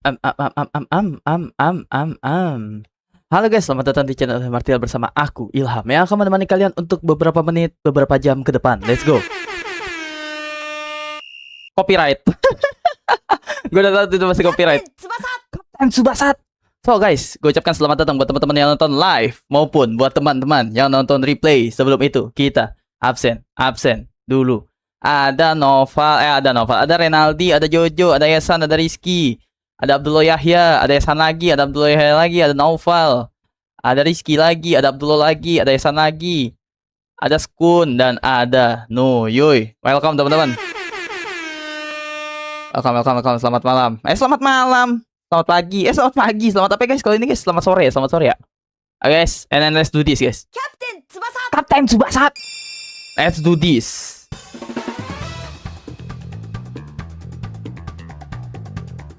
Am, am, am, am, am, am, am, am, am, am. Halo guys, selamat datang di channel Martial bersama aku, Ilham, yang akan menemani kalian untuk beberapa menit, beberapa jam ke depan. Let's go. Copyright. Gue udah tahu itu masih copyright. Kapten Tsubasa. So guys, gue ucapkan selamat datang buat teman-teman yang nonton live maupun buat teman-teman yang nonton replay. Sebelum itu, kita absen dulu. Ada Noval, ada Renaldi, ada Jojo, ada Yasan, ada Rizky. Ada Abdullah Yahya, ada Yasan lagi, ada Abdullah Yahya lagi, ada Naufal, ada Rizky lagi, ada Abdullah lagi, ada Yasan lagi, ada Skun, dan ada Noyoy. Welcome teman-teman. Welcome. Selamat malam. Selamat malam. Selamat pagi. Selamat pagi. Selamat apa guys? Kalau ini guys, selamat sore ya. Guys, and then let's do this guys. Kapten Tsubasa. Let's do this.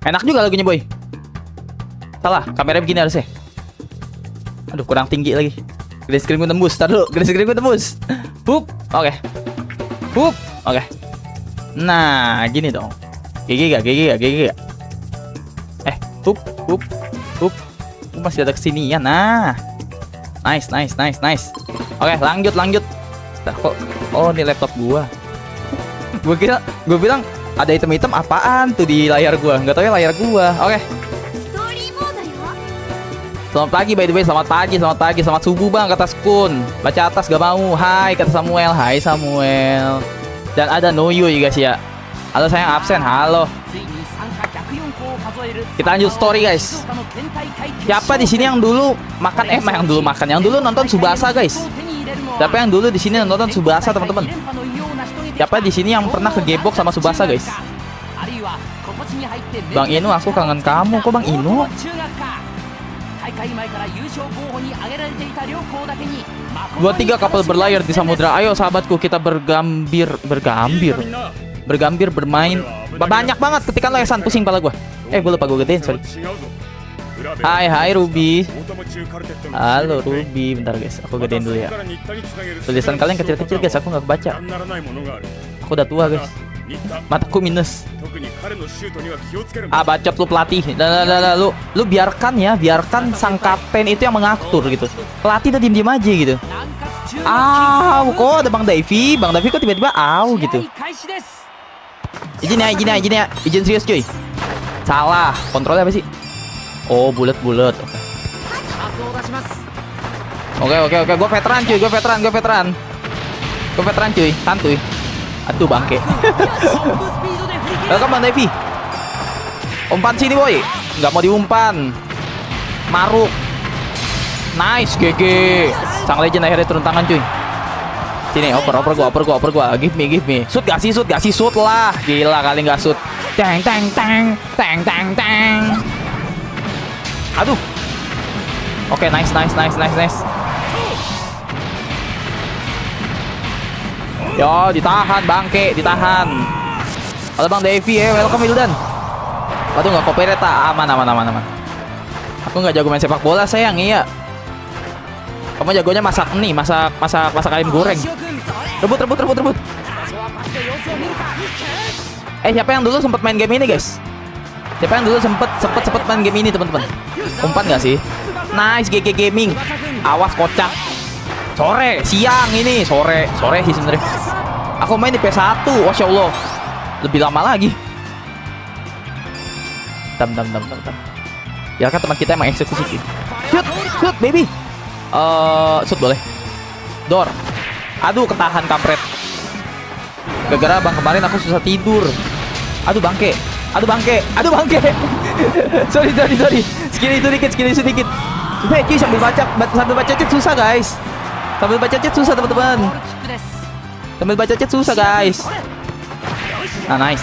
Enak juga lagunya boy. Salah, kameranya begini harusnya. Aduh, kurang tinggi lagi. Green screen gue tembus. Tar dulu, green screen gue tembus. Hup, oke. Hup, oke. Nah, gini dong. GG gak? Hup. Masih ada kesinian. Nah. Nice. Oke, lanjut. Kok, oh ini laptop gua. Gue bilang ada item-item apaan tuh di layar gua? Nggak tahu ya layar gua. Oke. Selamat pagi by the way, selamat pagi, selamat subuh bang kata Skun. Baca atas gak mau. Hai kata Samuel, hai Samuel. Dan ada Noyoy guys ya. Halo sayang absen, halo. Kita lanjut story guys. Siapa di sini yang dulu makan yang dulu nonton Tsubasa guys? Siapa yang dulu di sini nonton Tsubasa teman-teman? Siapa di sini yang pernah kegebok sama Tsubasa guys? Bang Inu, aku kangen kamu. Kok Bang Inu? Dua tiga kapal berlayar di samudra. Ayo sahabatku, kita bergambir bermain. Banyak banget ketika lo Esan, pusing pala gua. Gue lupa gue gedein, sorry. Hai Ruby. Halo Ruby, bentar guys, aku gedein dulu ya. Tulisan kalian kecil-kecil guys, aku nggak baca. Aku udah tua guys, mataku minus. Bacot lu pelatih. Lu biarkan sang kapten itu yang mengatur gitu. Pelatih udah diem aja gitu. Kok ada Bang Davy kok tiba-tiba gitu. Izin ya, izin serius cuy. Salah, kontrolnya apa sih? Oh, bulat. Oke. Gue veteran cuy. Santuy. Aduh bangke. Welcome Bang Davy. Umpan sini boy. Nggak mau diumpan. Maruk. Nice, GG. Sang legend akhirnya turun tangan cuy. Sini, oper gua. Give me. Shoot gak sih? Shoot lah. Gila kali nggak shoot. Teng. Aduh. Oke, nice. Yo, ditahan bangke, Halo Bang Davy, welcome Wildan. Waduh, nggak copyright, aman. Aku nggak jago main sepak bola sayang, iya. Kamu jagonya masak ayam goreng. Rebut. Siapa yang dulu sempat main game ini guys? Siapa yang dulu sempet main game ini teman-teman? Umpan nggak sih? Nice, GG Gaming. Awas kocak. Siang ini sore sih sebenarnya. Aku main di PS1, Masya Allah. Lebih lama lagi. Tam. Ya kan teman kita emang eksekusi. Shoot baby. Shoot boleh. Door. Aduh, ketahan kampret. Gara-gara bang kemarin aku susah tidur. Aduh bangke. Sorry. Skill itu sedikit. Cuy, sambil baca chat susah guys. Sambil baca chat susah teman-teman. Nah, nice.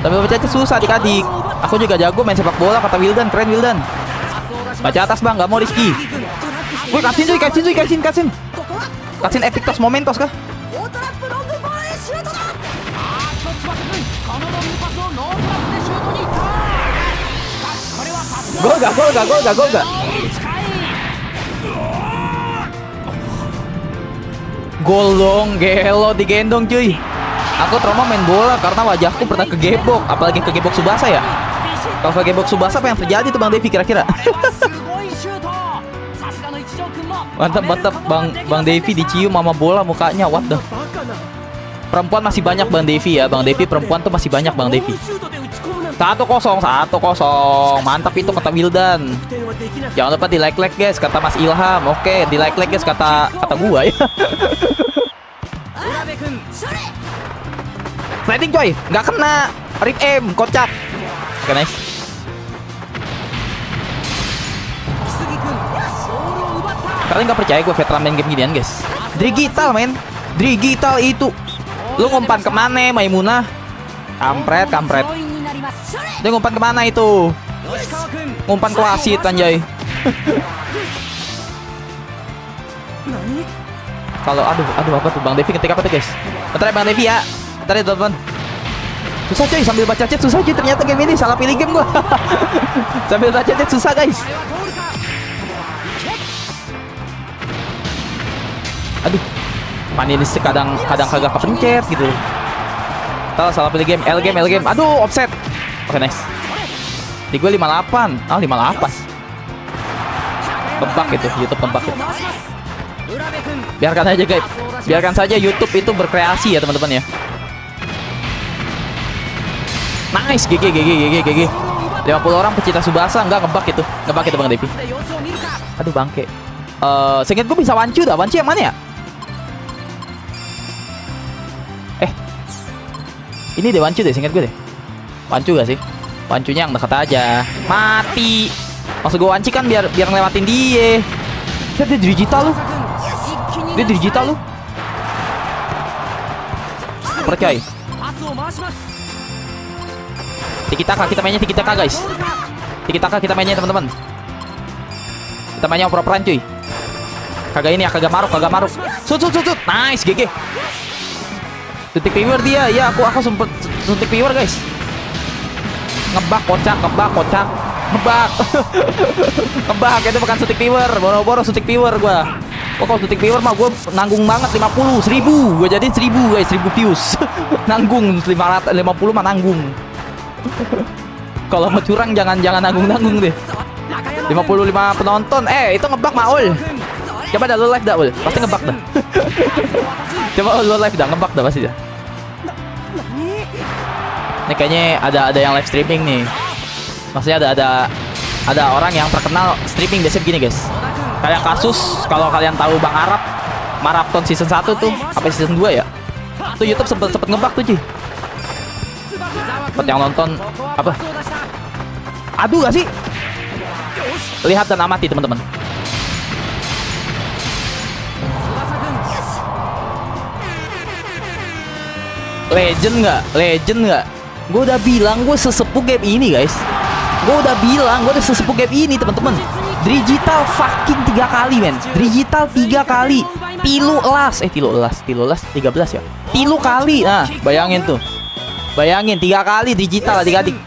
Sambil baca chat susah adik-adik. Aku juga jago main sepak bola kata Wildan, keren Wildan. Baca atas bang, nggak mau Rizky. Wih, cuy. Cutscene epic tos momentos kah? Gol gak? Gol dong, gelo digendong cuy. Aku trauma main bola karena wajahku pernah kegebok, apalagi kegebok Tsubasa ya. Kalau kegebok Tsubasa apa yang terjadi tuh Bang Devi kira-kira? Mantap Bang Devi dicium sama bola mukanya, what the. Perempuan masih banyak Bang Devi ya, Bang Devi perempuan tuh masih banyak Bang Devi. 1-0. Mantap itu kata Wildan. Jangan lupa di like guys, kata Mas Ilham. Oke, di like guys kata gua ya. Sliding coy, nggak kena. Rip aim, kocak. Oke, nice. Kalian nggak percaya gue veteran main game ginian guys? Digital men, digital itu. Lu ngumpan kemana Maimunah? Kampret. Dia ngumpan kemana itu? Ngumpan ke wasit anjay. Kalau aduh apa tuh Bang Devi ketik apa tuh guys? Bentar ya Bang Devi ya. Bentar ya teman-teman. Susah coy, sambil baca chat susah coy. Ternyata game ini salah pilih game gua. Sambil baca chat susah guys. Aduh. Pan ini kadang kagak kepencet gitu. Salah pilih game. L game. Aduh, offset. Oke, nice. Di gue 58. 58. Tebak itu, YouTube tebak itu. Biarkan aja guys. Biarkan saja YouTube itu berkreasi ya teman-teman ya. Nice, GG. 50 orang pecinta Tsubasa enggak ngebak itu Bang Devi. Aduh bangke. Seinget gue bisa Wancu dah. Wancu yang mana ya? Ini deh Wancu deh, seinget gue deh. Wancu gak sih? Wancunya yang dekat aja. Mati. Maksud gue Wanci kan biar ngelewatin dia. Dia digital lu. Percaya. Kita mainnya tiki taka guys. Kita mainnya teman-teman. Kita mainnya oper-operan cuy. Kagak maruk. Sut. Nice, GG. Suntik viewer dia. Ya, aku sempet suntik viewer guys. Ngebak kocak. Ngebak itu bukan suntik viewer. Boro-boro suntik viewer gua. Kalau suntik viewer mah gua nanggung banget 50, 1000. Gua jadi 1000 guys, 1000 views. Nanggung 550 mah nanggung. Kalau mau curang jangan nanggung deh. 55 penonton. Itu ngebak Maul. Coba dah lu live dah, Ul. Pasti ngebak dah. Coba lu live dah, ngebak dah pasti dah. Ini kayaknya ada yang live streaming nih. Maksudnya ada orang yang terkenal streaming biasanya begini guys. Kayak kasus kalau kalian tahu Bang Arab Marathon season 1 tuh sampai season 2 ya. Tuh YouTube sempet ngebak tuh cuy. Sempet yang nonton apa? Aduh gak sih? Lihat dan amati teman-teman. Legend nggak? Gue udah bilang gue sesepuh game ini guys. Gue udah sesepuh game ini teman-teman. Digital fucking 3 kali men. Digital 3 kali. Tilu elas 13 ya. Tilu kali. Nah, bayangin 3 kali digital adik-adik.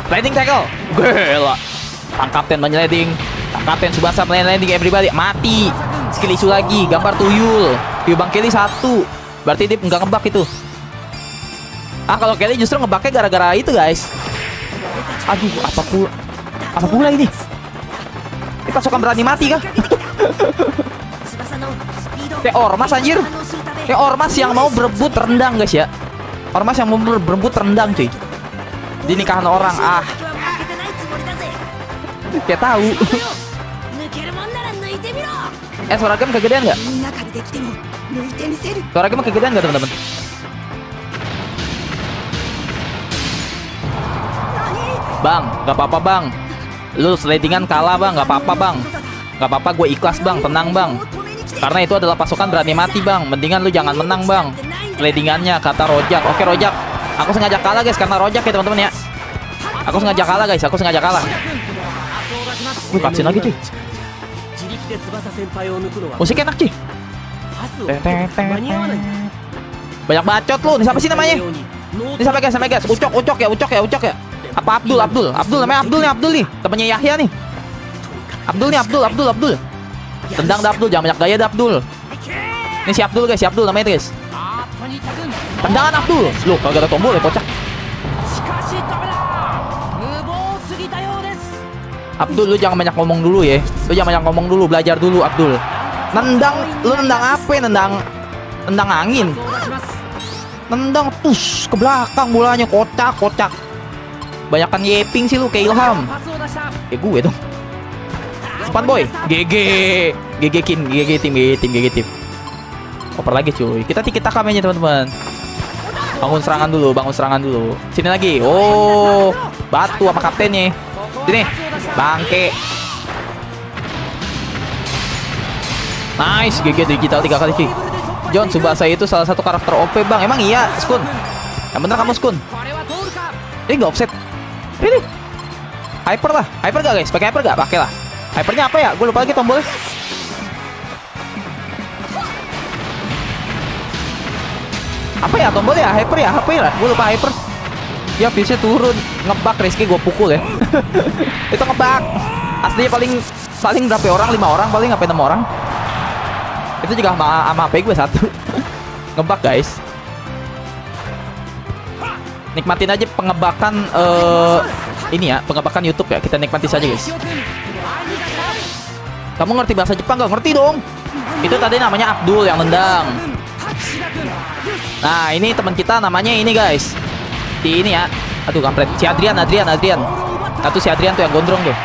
Sliding tackle. Gila. Kapten menyleding. Kapten Tsubasa menyleding everybody. Mati. Skill isu lagi. Gambar tuyul. Bang Kelly 1. Berarti dia nggak ngebak itu. Kalau Kelly justru ngebaknya gara-gara itu guys. Aduh, apa pula ini? Ini pasukan berani mati kah? Kayak ormas anjir. Kayak ormas yang mau berebut rendang guys ya. Ormas yang mau berebut rendang cuy. Di nikahan orang. Kayak tahu. Suara game kegedean nggak? Suara game kegedean nggak teman-teman? Bang, nggak apa-apa bang. Lu slidingan kalah bang, nggak apa-apa bang. Nggak apa-apa, gue ikhlas bang, tenang bang. Karena itu adalah pasukan berani mati bang. Mendingan lu jangan menang bang. Slidingannya kata Rojak. Oke Rojak, aku sengaja kalah guys karena Rojak ya teman-teman ya. Aku sengaja kalah guys, Cutscene lagi cuy. Musiknya enak cuy. Banyak bacot lu. Ini siapa sih namanya? Ini sampai guys. Ucok ya. Apa Abdul namanya Abdul nih. Temannya Yahya nih. Abdul. Tendang dah Abdul, jangan banyak gaya dah Abdul. Ini si Abdul guys, namanya guys. Tendangan Abdul. Loh, kagak ada tombol ya, kocak. Abdul, lu jangan banyak ngomong dulu ya. Lu jangan banyak ngomong dulu, belajar dulu Abdul. Lu nendang apa ya? Nendang angin. Nendang ke belakang bolanya, kocak. Banyakan yeping sih lu kayak Ilham. Gue dong. Span boy. GG tim. Oper lagi cuy. Kita tiki-taka mainnya teman-teman. Bangun serangan dulu. Sini lagi. Oh, batu sama kaptennya. Sini. Bangke. Nice, GG digital 3 kali cuy. John Tsubasa itu salah satu karakter OP bang. Emang iya, Skun? Yang bener kamu Skun? Ini nggak offset. Ini hyper lah. Hyper gak guys? Pakai hyper gak? Pakai lah. Hypernya apa ya? Gue lupa lagi tombolnya. Apa ya tombolnya? Hyper ya? HP lah. Gue lupa hyper. Ya bisa turun. Ngebak Rizky gue pukul ya. Itu ngebak. Aslinya paling berapa orang? 5 orang paling, sampai 6 orang. Itu juga sama HP gue 1. Ngebak guys. Nikmatin aja pengebakan ini ya, pengebakan YouTube ya. Kita nikmati saja guys. Kamu ngerti bahasa Jepang gak? Ngerti dong. Itu tadi namanya Abdul yang nendang. Nah ini teman kita namanya ini guys. Si ini ya. Aduh kampret. Si Adrian. Satu si Adrian tuh yang gondrong tuh.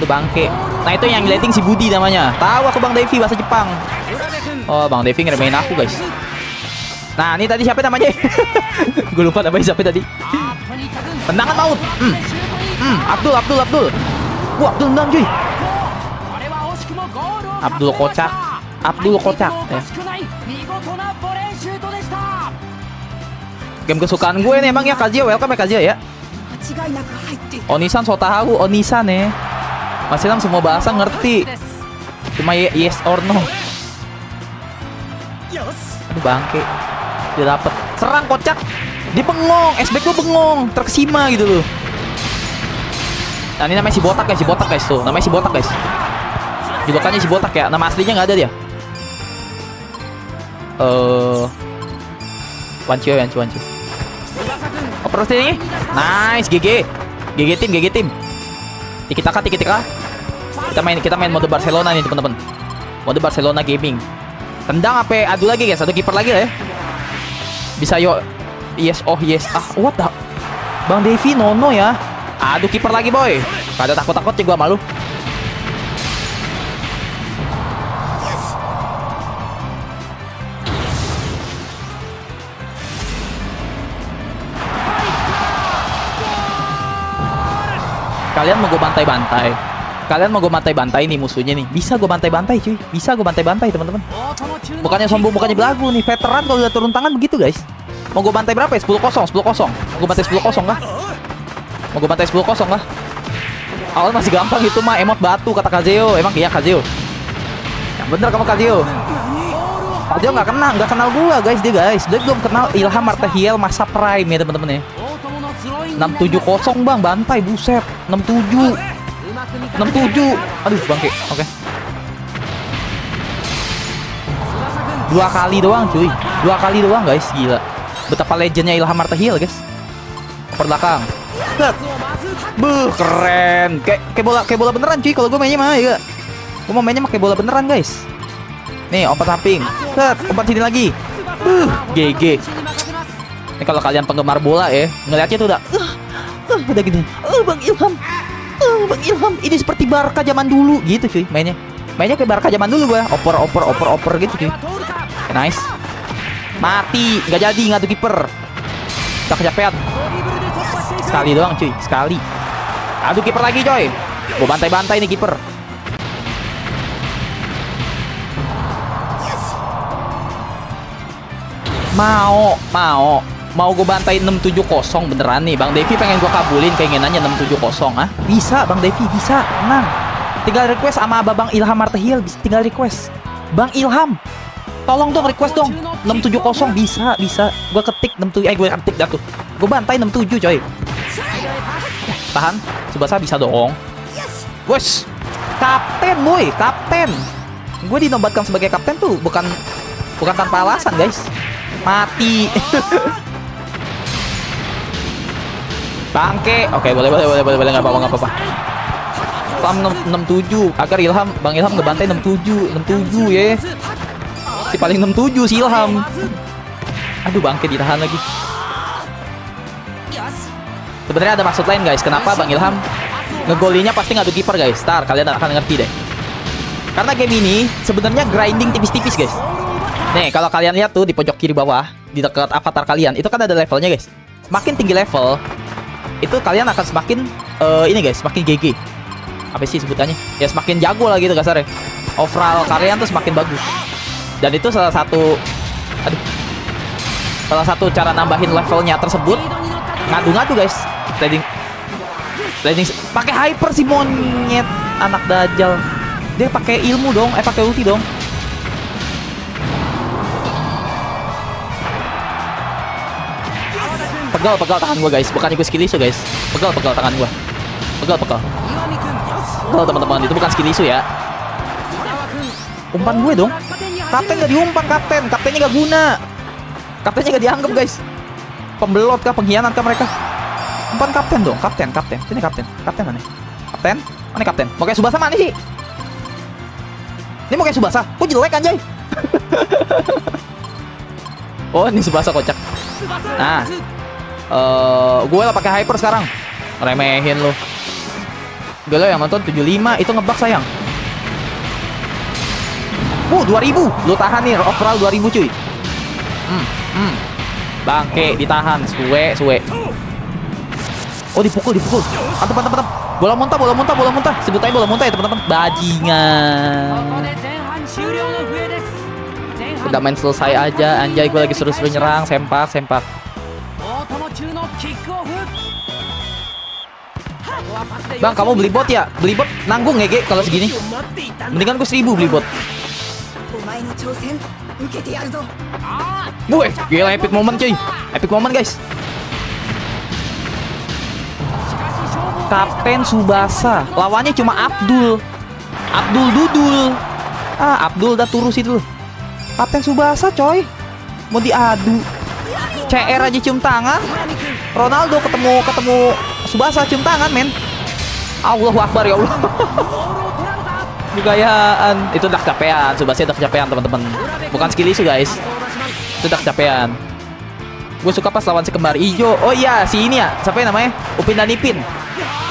Itu bangke. Nah itu yang ngeliatin si Budi namanya. Tahu aku Bang Devi bahasa Jepang. Oh Bang Devi ngeremehin aku guys. Nah ini tadi siapa namanya? Gue lupa namanya siapa tadi. Tendangan maut. Abdul. Wah Abdul nendang cuy. Abdul kocak ya. Game kesukaan gue nih emang ya. Kazuya, welcome ya Kazuya ya. Onisan so tahu. Onisan ya. Mas Ilham semua bahasa ngerti. Cuma yes or no. Aduh bangke. Dia dapet. Serang kocak. Dia bengong. SB gue bengong. Terkesima gitu loh. Nah ini namanya si botak guys tuh. Namanya si botak guys. Julukannya si botak ya. Nama aslinya nggak ada dia. Wancu. Oper ini. Nice GG tim. Tiki-taka. Kita main mode Barcelona nih teman-teman. Mode Barcelona gaming. Tendang apa? Adu lagi guys. Satu kiper lagi lah ya. Bisa yo. Yes. What the? Bang Devi nono ya. Aduh kiper lagi boy. Kada takut sih gua malu. Kalian mau gue bantai-bantai nih musuhnya nih. Bisa gue bantai-bantai cuy. Teman-teman. Bukannya sombong, bukannya belagu nih. Veteran kalau udah turun tangan begitu guys. Mau gue bantai berapa ya? 10-0. Mau gue bantai 10-0 kah? Awal masih gampang itu mah. Emot batu kata Kazeo. Emang iya Kazeo? Yang bener kamu Kazeo. Kazeo nggak kenal gua guys dia guys. Dia belum kenal Ilham Martahiel masa prime ya teman-teman ya. 670 bang, bantai buset. 67. Aduh bangke. Oke. 2 kali doang cuy. 2 kali doang guys, gila. Betapa legendnya Ilham Martahiel guys. Per belakang. Keren. Kayak bola beneran cuy kalau gue mainnya mah ya. Gue mau mainnya pakai bola beneran guys. Nih, opat samping. Opat sini lagi. GG. Ini kalau kalian penggemar bola ya, ngeliatnya tuh udah gini. Bang Ilham, ini seperti Barca zaman dulu gitu cuy mainnya. Mainnya kayak Barca zaman dulu gua. Oper gitu cuy. Nice. Mati, nggak jadi ngadu kiper. Udah kecapean. Sekali doang cuy, sekali. Aduh kiper lagi coy. Gua bantai-bantai nih kiper. Mau gue bantai 670 beneran nih. Bang Devi pengen gue kabulin keinginannya 670 ah. Bisa Bang Devi, bisa. Tenang. Tinggal request sama Bang Ilham Martahiel. Tinggal request. Bang Ilham, tolong dong request dong 670. Bisa. Gue ketik 67. Gue ketik dah tuh. Gue bantai 67 coy. Tahan. Tsubasa bisa dong. Wes. Kapten boy, kapten. Gue dinobatkan sebagai kapten tuh bukan tanpa alasan, guys. Mati. Bangke. Oke, boleh nggak apa-apa. Ilham 67 agar Bang Ilham ngebantai 67 ya. Si paling 67 si Ilham. Aduh, bangke ditahan lagi. Sebenarnya ada maksud lain, guys. Kenapa Bang Ilham ngegolinya pasti ngadu kiper, guys? Ntar kalian akan ngerti deh. Karena game ini sebenarnya grinding tipis-tipis, guys. Nih, kalau kalian lihat tuh di pojok kiri bawah, di dekat avatar kalian, itu kan ada levelnya, guys. Semakin tinggi level, itu kalian akan semakin ini, guys, semakin GG. Apa sih sebutannya? Ya semakin jago lah gitu kasarnya. Overall kalian tuh semakin bagus. Dan itu salah satu cara nambahin levelnya tersebut. Ngadu-ngadu, guys. Sliding pakai hyper si monyet anak dajal. Dia pakai ilmu dong, pakai ulti dong. Pegal tangan gua, guys. Bukan gue skill isu, guys. Pegal tangan gua. Pegal. Pegal, teman-teman. Itu bukan skill isu ya. Umpan gue dong. Kapten gak diumpan, kapten. Kaptennya gak guna. Kaptennya gak dianggap, guys. Pembelot kah, pengkhianat kah mereka? Umpan kapten dong, kapten. Ini kapten. Kapten mana? Kapten? Mana kapten? Mau kayak Subasa mana sih? Ini mau kayak Subasa. Kok jelek, anjay? Oh, ini Subasa kocak. Nah. Gue lah pakai hyper sekarang. Remehin lu. Gue lo yang nonton 75 itu ngebug, sayang. 2000. Lu tahan nih, overall 2000, cuy. Bangke, ditahan. Suwe. Oh, dipukul. Mantap. Bola muntah. Sebutannya bola muntah ya, teman-teman. Bajingan. Udah main selesai aja, anjay. Gue lagi seru-seru nyerang, sempak. Bang, kamu beli bot ya? Beli bot nanggung ya, Ge, kalau segini. Mendingan gue 1000 beli bot. Gue, gila, epic moment, cuy. Epic moment, guys. Kapten Subasa. Lawannya cuma Abdul Dudul. Abdul dah turus itu. Kapten Subasa, coy. Mau diadu. CR aja cium tangan. Ronaldo ketemu Subasa cium tangan, men. Allahu Akbar, ya Allah. Gayaan. Itu udah kecapean. Subasa udah kecapean, teman-teman. Bukan skill isu, guys. Itu udah kecapean. Gue suka pas lawan si kembar ijo. Oh iya, si ini ya. Siapa yang namanya? Upin dan Ipin.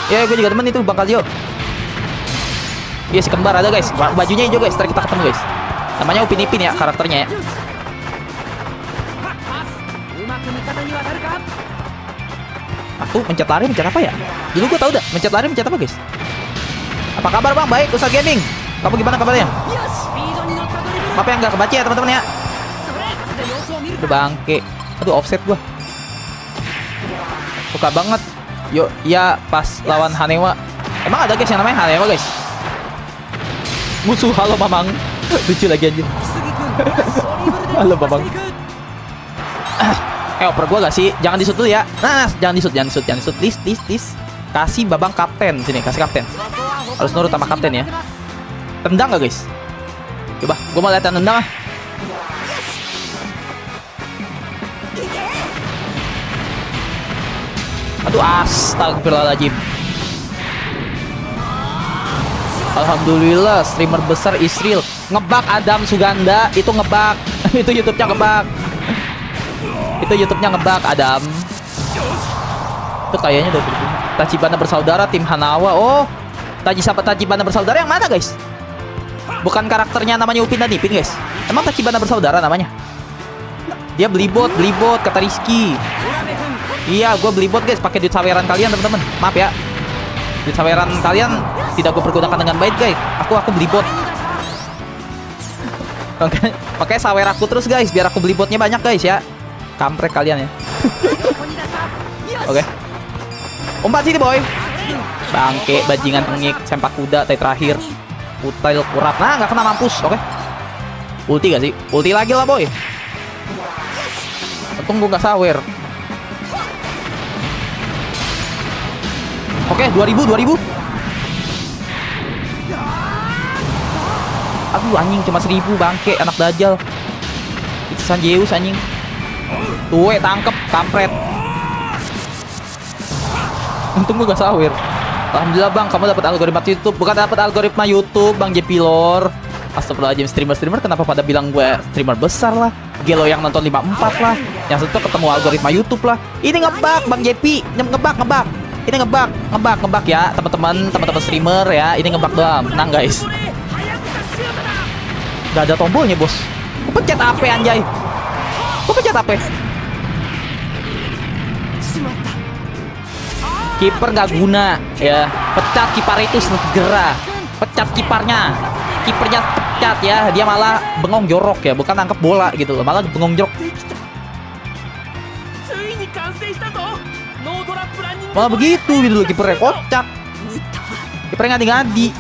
Ya, gue juga temen itu, Bang Kaljo. Iya, si kembar ada, guys. Bajunya hijau, guys. Ntar kita ketemu, guys. Namanya Upin Ipin ya, karakternya ya. Aku mencet lari, mencet apa ya? Dulu gue tau dah, mencet lari, mencet apa, guys? Apa kabar, Bang? Baik, Ustaz Gaming. Kamu gimana kabarnya? Maaf yang nggak kebaca ya, teman-teman ya. Udah bangke. Aduh, offset gua. Suka banget. Yuk, ya pas lawan Hanewa. Emang ada, guys, yang namanya Hanewa, guys? Musuh, halo Mamang. Lucu lagi anjir. Halo Mamang. Oper gua gak sih? Jangan disut dulu ya. Nah, jangan disut. Please. Kasih Babang kapten sini, kasih kapten. Harus nurut sama kapten ya. Tendang gak, guys? Coba, gua mau lihat tendang ah. Aduh, astagfirullahaladzim. Alhamdulillah, streamer besar Israel ngebak Adam Suganda. Itu ngebak. Itu YouTube-nya ngebak. Itu YouTube-nya ngebak, Adam. Itu kayaknya udah berguna. Tachibana bersaudara tim Hanawa. Oh, Tachibana bersaudara yang mana, guys? Bukan karakternya namanya Upin dan Ipin, guys. Emang Tachibana bersaudara namanya? Dia beli bot kata Rizky. Iya, gue beli bot, guys, pakai duit saweran kalian, teman-teman. Maaf ya. Duit saweran kalian tidak gue pergunakan dengan baik, guys. Aku beli bot. Pakai sawer aku terus, guys, biar aku beli botnya banyak, guys, ya. Kampret kalian ya. Oke. Umpan sini, boy. Bangke, bajingan tengik, sempak kuda, tai terakhir. Utail kurap. Nah, nggak kena, mampus. Oke. Ulti gak sih? Ulti lagi lah, boy. Untung gue nggak sawer. Oke, 2000. Aduh anjing cuma 1000 bangke anak dajal. Itu Sanjeus anjing. Tuh tangkep kampret. Untung gue gak sawir. Alhamdulillah bang, kamu dapat algoritma YouTube. Bukan dapat algoritma YouTube, Bang JP Lor. Astagfirullahaladzim, streamer kenapa pada bilang gue streamer besar lah. Gelo yang nonton 54 lah. Yang satu ketemu algoritma YouTube lah. Ini ngebug Bang JP, ngebug. Ini ngebug ya, teman-teman streamer ya. Ini ngebug doang. Tenang guys. Gak ada tombolnya bos. Gue pencet AP anjay. Gue pencet AP. Kiper gak guna ya. Pecat kiper itu segera. Pecat kipernya pecat ya. Dia malah bengong jorok ya, bukan nangkep bola gitu loh, malah bengong jorok. Malah begitu gitu loh, kipernya kocak. Kipernya ngadi-ngadi.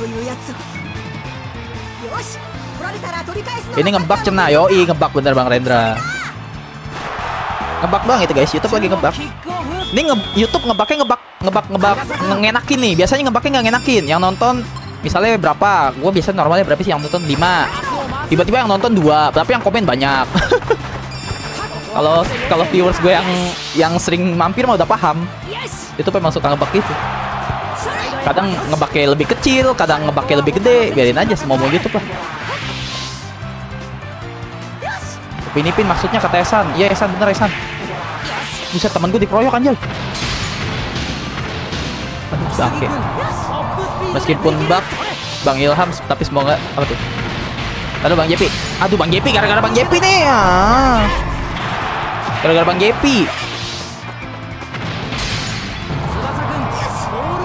Ini ngebug cena, yoi ngebug bener Bang Rendra. Ngebug doang itu guys, YouTube lagi ngebug. Ini YouTube ngebugnya ngebug ngenakin nih. Biasanya ngebugnya nggak ngenakin. Yang nonton misalnya berapa? Gue biasanya normalnya berapa sih yang nonton 5. Tiba-tiba yang nonton 2, tapi yang komen banyak. Kalau viewers gue yang sering mampir mah udah paham. Itu memang suka ngebug gitu. Kadang ngebugnya lebih kecil, kadang ngebugnya lebih gede. Biarin aja semua mau YouTube lah. Pinipin maksudnya kata Esan. Iya Esan, bener Esan. Buset, temen gue dikeroyok anjay. Oke. Meskipun bug Bang Ilham, tapi semoga apa tuh? Aduh Bang JP. Aduh Bang JP, gara-gara Bang JP nih. Gara-gara Bang JP.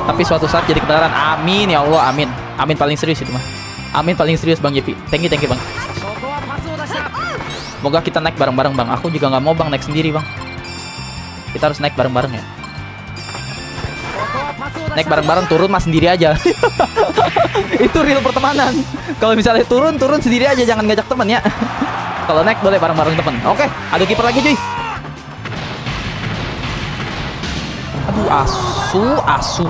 Tapi suatu saat jadi kebenaran. Amin ya Allah, amin. Amin paling serius itu mah. Amin paling serius Bang JP. Thank you Bang. Semoga kita naik bareng-bareng Bang. Aku juga nggak mau Bang naik sendiri Bang. Kita harus naik bareng-bareng ya. Naik bareng-bareng, turun mas sendiri aja. Itu real pertemanan. Kalau misalnya turun sendiri aja, jangan ngajak temen ya. Kalau naik boleh bareng-bareng temen. Oke, ada kiper lagi cuy. Aduh, asu.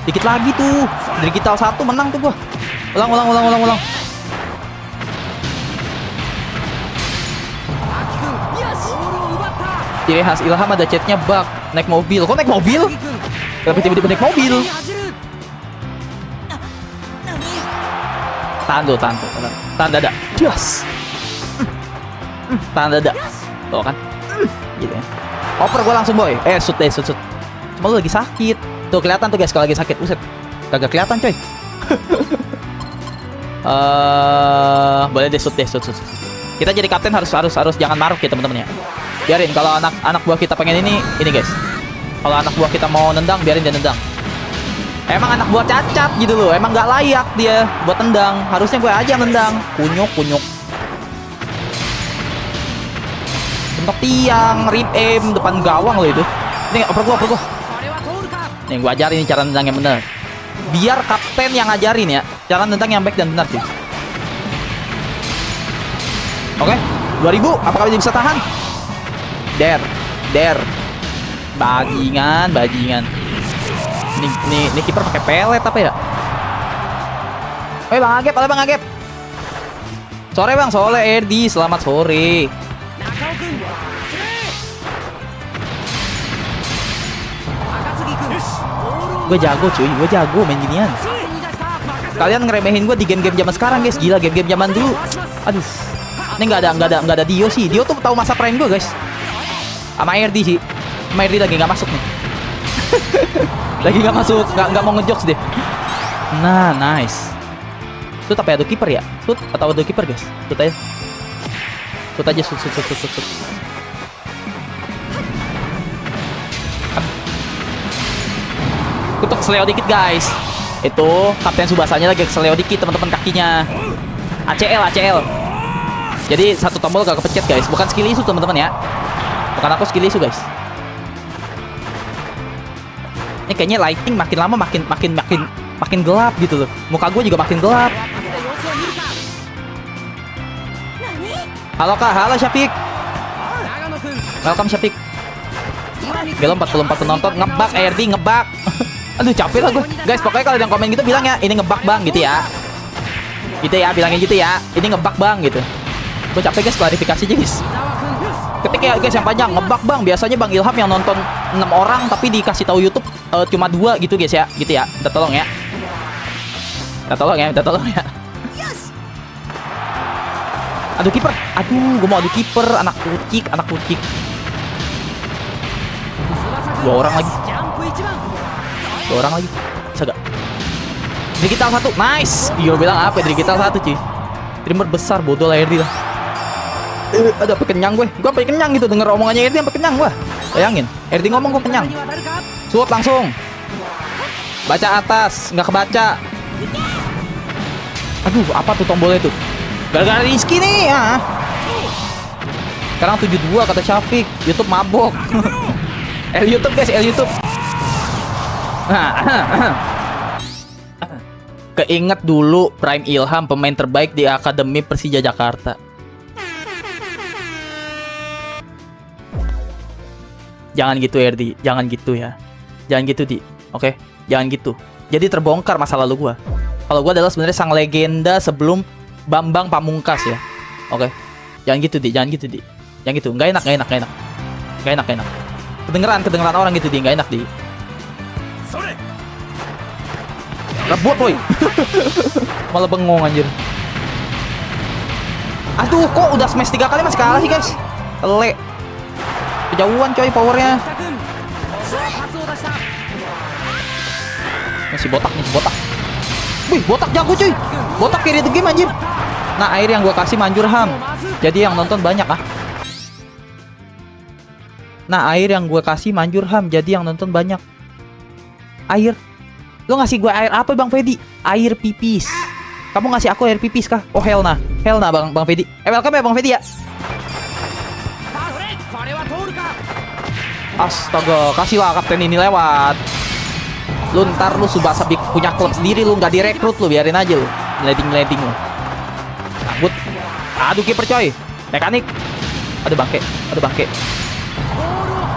Dikit lagi tuh. Dari kita 1 menang tuh gua. Ulang. Ciri khas Ilham ada chatnya bug. Naik mobil. Kok naik mobil? Kenapa tiba-tiba naik mobil? Tahan dada. Yes. Tahan dada. Tuh kan. Gitu ya. Oper gue langsung boy. Shoot. Cuma lu lagi sakit. Tuh kelihatan tuh guys kalau lagi sakit. Buset. Kagak kelihatan coy. Boleh deh shoot. Kita jadi kapten harus jangan maruk ya teman-teman ya. Biarin kalau anak buah kita pengen ini guys. Kalau anak buah kita mau nendang, biarin dia nendang. Emang anak buah cacat gitu loh. Emang nggak layak dia buat tendang. Harusnya gue aja nendang. Kunyuk. Bentok tiang, rib aim depan gawang loh itu. Ini oper gua. Nih gue ajarin nih cara nendang yang bener. Biar kapten yang ngajarin ya. Cara nendang yang baik dan benar sih. Oke, 2000. Apakah dia bisa tahan? Der. Bajingan. Ini kiper pakai pelet apa ya? Bang Agep. Sore Bang, Erdi, selamat sore. Gue jago main ginian. Kalian ngeremehin gue di game-game zaman sekarang guys. Gila, game-game zaman dulu. Aduh. Ini nggak ada Dio sih. Dio tuh tahu masa prime gue guys. Sama Erdi sih. Sama Erdi lagi nggak masuk nih. Lagi nggak masuk, nggak mau ngejokes deh. Nah, nice. Shoot apa ya, ada kiper ya? Shoot atau ada kiper guys? Shoot aja. Shoot. Kutuk seleo dikit guys. Itu Kapten Subasanya lagi seleo dikit teman-teman kakinya. ACL. Jadi satu tombol gak kepecet guys. Bukan skill isu teman-teman ya. Bukan aku skill isu guys. Ini kayaknya lighting makin lama makin gelap gitu loh. Muka gue juga makin gelap. Halo Kak, halo Syafiq. Welcome Syafiq. Gelo 44 penonton, ngebug ARD, ngebug. Aduh capek lah gue. Guys, pokoknya kalau yang komen gitu bilang ya, ini ngebug Bang gitu ya. Gitu ya, bilangin gitu ya. Ini ngebug bang gitu. Gue capek guys, klarifikasi aja guys. Ketik ya guys yang panjang, ngebug bang. Biasanya Bang Ilham yang nonton 6 orang tapi dikasih tahu YouTube cuma 2 gitu guys ya. Gitu ya. Minta tolong ya. Minta tolong ya, minta tolong ya. Aduh kiper. Aduh, gue mau adu kiper, anak kucik, anak kucik. 2 orang lagi. 2 orang lagi. Bisa gak? Digital 1, nice. Iya bilang apa? Digital 1 cuy. Streamer besar bodoh lah RD lah. Ada apa kenyang gue sampai kenyang gitu denger omongannya RD sampai kenyang gua. Bayangin, RD ngomong gue kenyang. Suap langsung. Baca atas, nggak kebaca. Aduh, apa tuh tombolnya tuh? Gara-gara Rizky nih ya. Sekarang 72 kata Syafiq. YouTube mabok. YouTube guys, YouTube. Keinget dulu Prime Ilham pemain terbaik di Akademi Persija Jakarta. Jangan gitu RD, jangan gitu ya. Jangan gitu Di. Oke, jangan gitu. Jadi terbongkar masa lalu gua. Kalau gua adalah sebenarnya sang legenda sebelum Bambang Pamungkas ya. Oke. Jangan gitu Di, jangan gitu Di. Jangan gitu, nggak enak, nggak enak, nggak enak. Nggak enak, nggak enak. Kedengeran orang gitu Di, nggak enak Di. Rebut boy. Malah bengong anjir. Aduh, kok udah smash 3 kali masih kalah sih guys. Tele. Kejauhan coy powernya. Masih botak nih, botak. Wih, botak jago cuy. Botak carry the game anjir. Nah, air yang gue kasih manjur Ham. Jadi yang nonton banyak ah. Nah, air yang gue kasih manjur Ham. Jadi yang nonton banyak. Air. Lo ngasih gue air apa Bang Fedi? Air pipis. Kamu ngasih aku air pipis kah? Oh hell nah Bang Fedi. Welcome ya Bang Fedi ya. Astaga, kasihlah kapten ini lewat. Lu ntar lu Subasa punya klub sendiri, lu nggak direkrut, lu biarin aja lu. Meleding lu. Takut. Aduh kiper coy. Mekanik. Aduh bangke.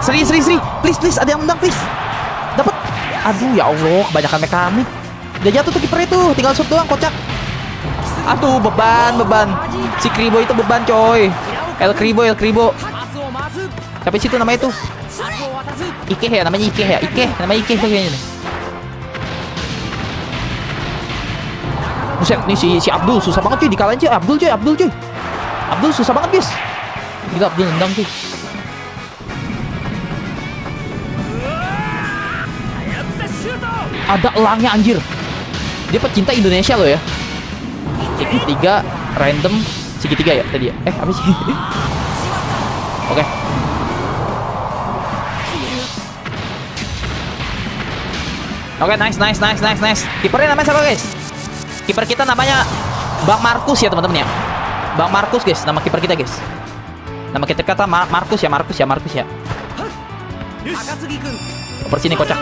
Seri. Please ada yang menang please. Dapat. Aduh ya Allah, kebanyakan mekanik. Udah jatuh tuh kiper itu, tinggal shoot doang kocak. Aduh beban. Si Kribo itu beban coy. El Kribo. Siapa situ namanya itu? Ike ya namanya Ike tuh kayaknya nih. Buset nih si Abdul susah banget cuy dikalahin cuy. Abdul susah banget guys. Gila Abdul nendang cuy. Ada elangnya anjir. Dia pecinta Indonesia loh ya. Segitiga random segitiga ya tadi ya. Apa sih? Oke. Oke, nice. Kipernya namanya siapa guys? Kiper kita namanya Bang Markus ya teman-teman ya. Bang Markus guys, nama kiper kita guys. Nama kita kata Markus ya. Oper sini kocak.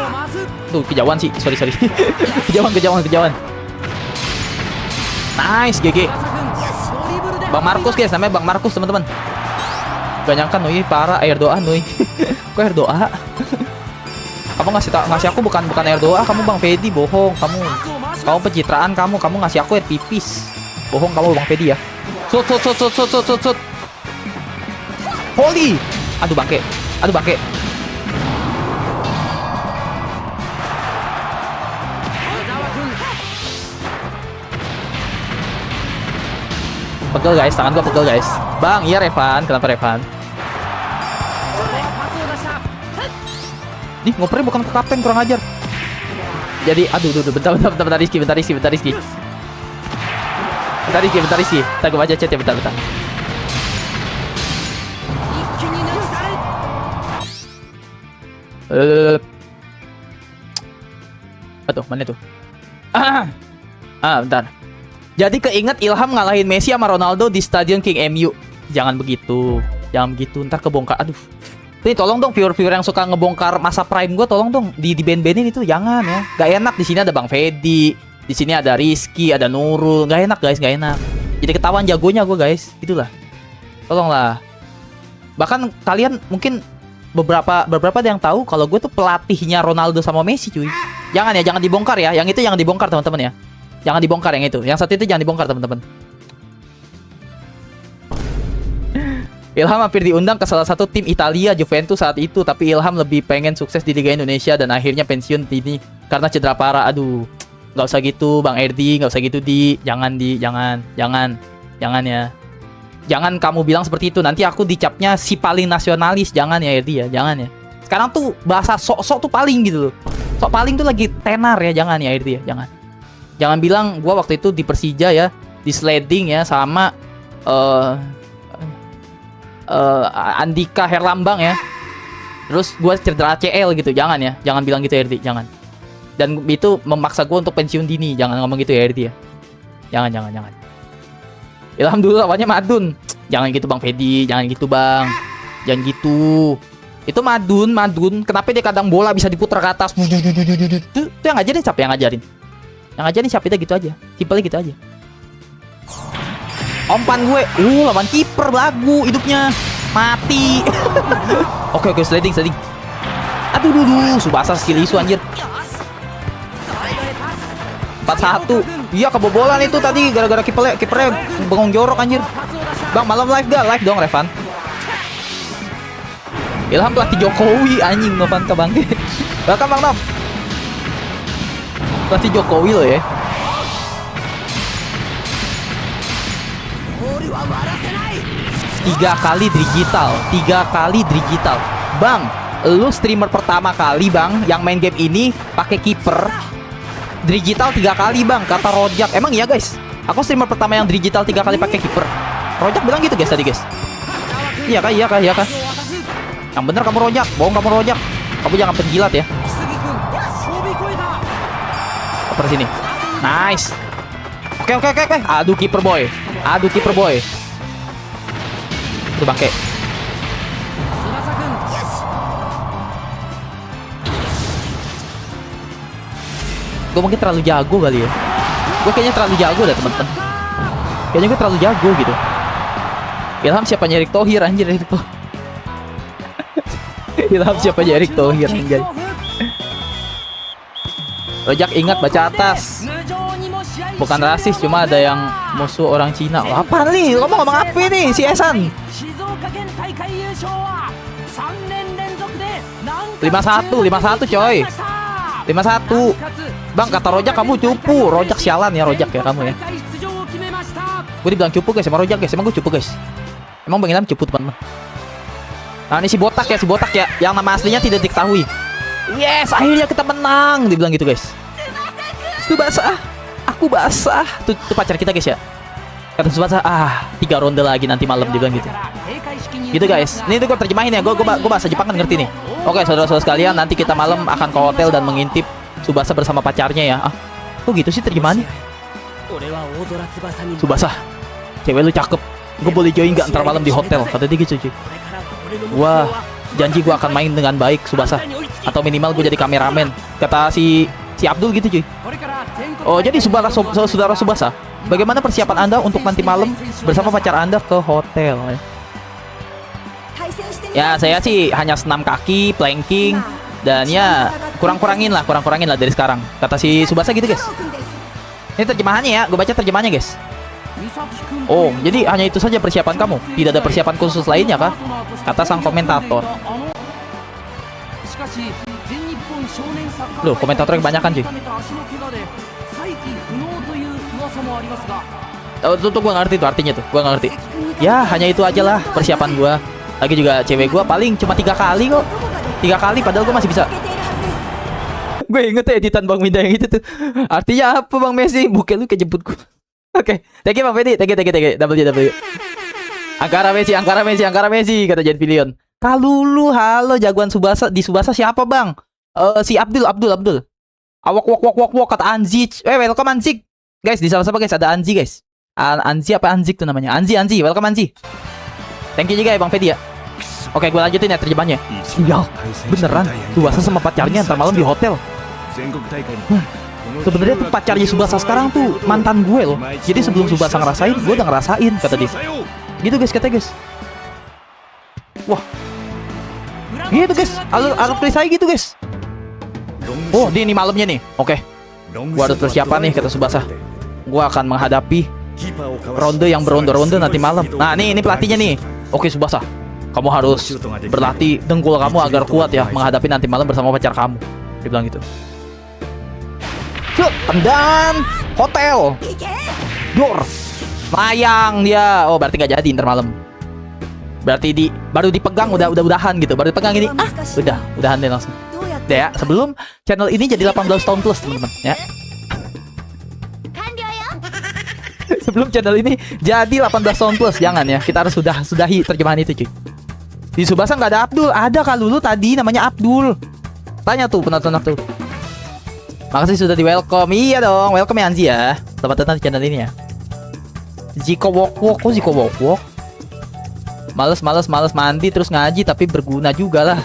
Tuh kejauhan sih, sorry. kejauhan. Nice, GG. Bang Markus guys, namanya Bang Markus teman-teman. Gak nyangka Nui, parah air doa Nui. Kok air doa? Kamu ngasih aku bukan air doa, kamu Bang Fedi, bohong kamu. Kamu pencitraan kamu ngasih aku air pipis. Bohong kamu Bang Fedi ya. Shoot. Holy. Aduh bangke. Pegel guys, tangan gua pegel guys. Bang, iya Revan, kenapa Revan? Nih, ngopernya bukan ke kapten, kurang ajar. Jadi, aduh, bentar Rizky. Bentar Rizky. Kita gua baca chat ya, bentar. Aduh, mana tuh? Bentar. Jadi keinget Ilham ngalahin Messi sama Ronaldo di Stadion King MU. Jangan begitu, ntar kebongkar. Aduh. Nih tolong dong viewer-viewer yang suka ngebongkar masa prime gue, tolong dong di band-bandin itu, jangan ya. Gak enak. Di sini ada Bang Fedi, di sini ada Rizky, ada Nurul. Gak enak guys, gak enak. Jadi ketahuan jagonya gue guys, itulah. Tolonglah. Bahkan kalian mungkin beberapa ada yang tahu kalau gue tuh pelatihnya Ronaldo sama Messi cuy. Jangan dibongkar ya. Yang itu jangan dibongkar teman-teman ya. Jangan dibongkar yang itu. Yang satu itu jangan dibongkar, teman-teman. Ilham hampir diundang ke salah satu tim Italia, Juventus saat itu, tapi Ilham lebih pengen sukses di Liga Indonesia dan akhirnya pensiun ini karena cedera parah. Aduh, nggak usah gitu, Bang Erdi, nggak usah gitu jangan ya. Jangan kamu bilang seperti itu, nanti aku dicapnya si paling nasionalis. Jangan ya Erdi ya, jangan ya. Sekarang tuh bahasa sok-sok tuh paling gitu loh. Sok paling tuh lagi tenar ya, jangan ya Erdi ya, jangan. Jangan bilang gua waktu itu di Persija ya, di sliding ya sama Andika Herlambang ya. Terus gue cedera ACL gitu. Jangan ya. Jangan bilang gitu ya Erdi. Jangan. Dan itu memaksa gue untuk pensiun dini. Jangan ngomong gitu ya Erdi ya. Jangan. Ilham dulu lawannya Madun. Jangan gitu Bang Fedi. Jangan gitu Bang. Jangan gitu. Itu Madun. Kenapa dia kadang bola bisa diputar ke atas. Itu yang ngajarin siapa yang ngajarin? Yang ngajarin siapa, itu gitu aja. Simpelnya gitu aja. Ompan gue, lawan kiper belagu hidupnya mati. Oke, sliding. Aduh, Subasa skill isu anjir. 4-1. Iya, kebobolan itu tadi gara-gara kipernya bengong jorok anjir. Bang, malam live dong Revan. Ilham pelatih Jokowi anjing, Novan ke bangke. Welcome Bang Nov. Pelatih Jokowi loh ya. Tiga kali digital. Bang, lu streamer pertama kali Bang yang main game ini pakai kiper digital 3 kali Bang, kata Rojak. Emang iya guys? Aku streamer pertama yang digital 3 kali pakai kiper. Rojak bilang gitu guys tadi guys. Iya kah? Yang bener kamu Rojak, bohong kamu Rojak. Kamu jangan penjilat ya. Oper sini. Nice. Oke. Aduh kiper boy. Itu bangke. Gue mungkin terlalu jago kali ya. Gue kayaknya terlalu jago dah teman-teman. Kayaknya gue terlalu jago gitu. Ilham siapanya Erick Thohir anjir. Ilham siapanya Erick Thohir anjir. Rojak ingat baca atas. Bukan rasis, cuma ada yang musuh orang Cina. Oh, apa nih? Ngomong apa nih si Esan? 51 coy. 51. Bang, kata Rojak kamu cupu. Rojak sialan ya, Rojak ya kamu ya. Gue dibilang cupu guys sama Rojak guys. Emang gue cupu guys. Emang Bang Ilham cupu teman-teman. Nah ini si botak ya, yang nama aslinya tidak diketahui. Yes, akhirnya kita menang. Dibilang gitu guys. Itu basah. Aku basah. Itu pacar kita guys ya. Kata Subasa, 3 ronde lagi nanti malam, dibilang gitu. Gitu guys. Ini tuh gue terjemahin ya. Gue bahasa Jepang kan ngerti nih. Oke, saudara-saudara sekalian, nanti kita malam akan ke hotel dan mengintip Subasa bersama pacarnya ya. Kok gitu sih terjemahannya? Subasa, cewek lu cakep. Gue boleh join gak ntar malam di hotel? Kata dia gitu cuy. Wah, janji gue akan main dengan baik Subasa. Atau minimal gue jadi kameramen. Kata si Abdul gitu cuy. Oh, jadi saudara Subasa, bagaimana persiapan Anda untuk nanti malam bersama pacar Anda ke hotel? Ya, saya sih hanya senam kaki, planking, dan ya kurang-kurangin lah dari sekarang. Kata si Subasa gitu guys. Ini terjemahannya ya, gue baca terjemahannya guys. Oh, jadi hanya itu saja persiapan kamu? Tidak ada persiapan khusus lainnya kah? Kata sang komentator. Loh, komentatornya kebanyakan cuy. Oh, tuh gue ngerti tuh artinya tuh, gue ngerti. Ya, hanya itu aja lah persiapan gue. Lagi juga cewek gue paling cuma 3 kali kok. 3 kali padahal gue masih bisa. Gue inget ya editan Bang Minda yang itu tuh. Artinya apa Bang Messi? Bukan lu kejemput gue. Oke, thank you Bang Fedi, thank you. WW. Angkara Messi kata Jen Pilion. Kalulu, halo jagoan Subasa. Di Subasa siapa Bang? Si Abdul. Awak kata Anzik. Welcome Anzik. Guys, di sama-sama guys ada Anzi guys. Anzi apa Anzik tuh namanya? Anzi, welcome Anzi. Thank you juga ya Bang Fedi ya. Oke, gue lanjutin ya terjemahannya. Sial, beneran Subasa sama pacarnya ntar malam di hotel. Sebenarnya tuh pacarnya Subasa sekarang tuh mantan gue loh. Jadi sebelum Subasa ngerasain, gue udah ngerasain kata dia. Gitu guys, katanya guys. Wah, gitu guys, alur saya gitu guys. Oh, dia ini malamnya nih. Oke, gue harus persiapan nih kata Subasa. gua akan menghadapi ronde yang beronde-ronde nanti malam. Nah, ini pelatihnya nih. Oke, Tsubasa. Kamu harus berlatih dengkul kamu agar kuat ya menghadapi nanti malam bersama pacar kamu. Dia bilang gitu. Tendang hotel. Dor. Layang dia. Oh, berarti nggak jadi ntar malam. Berarti baru dipegang udahan gitu. Baru dipegang ini. Udahan deh langsung. Deh ya, sebelum channel ini jadi 18 tahun plus, teman-teman, ya. Sebelum channel ini jadi 18 tahun plus, jangan ya. Kita harus sudahi terjemahan itu, cuy. Di Tsubasa nggak ada Abdul. Ada Kalulu tadi namanya Abdul. Tanya tuh penonton tuh. Makasih sudah di welcome. Iya dong, welcome ya Anzi ya. Selamat datang di channel ini ya. Ziko Wok, kok Ziko Wok? Males mandi terus ngaji tapi berguna juga lah.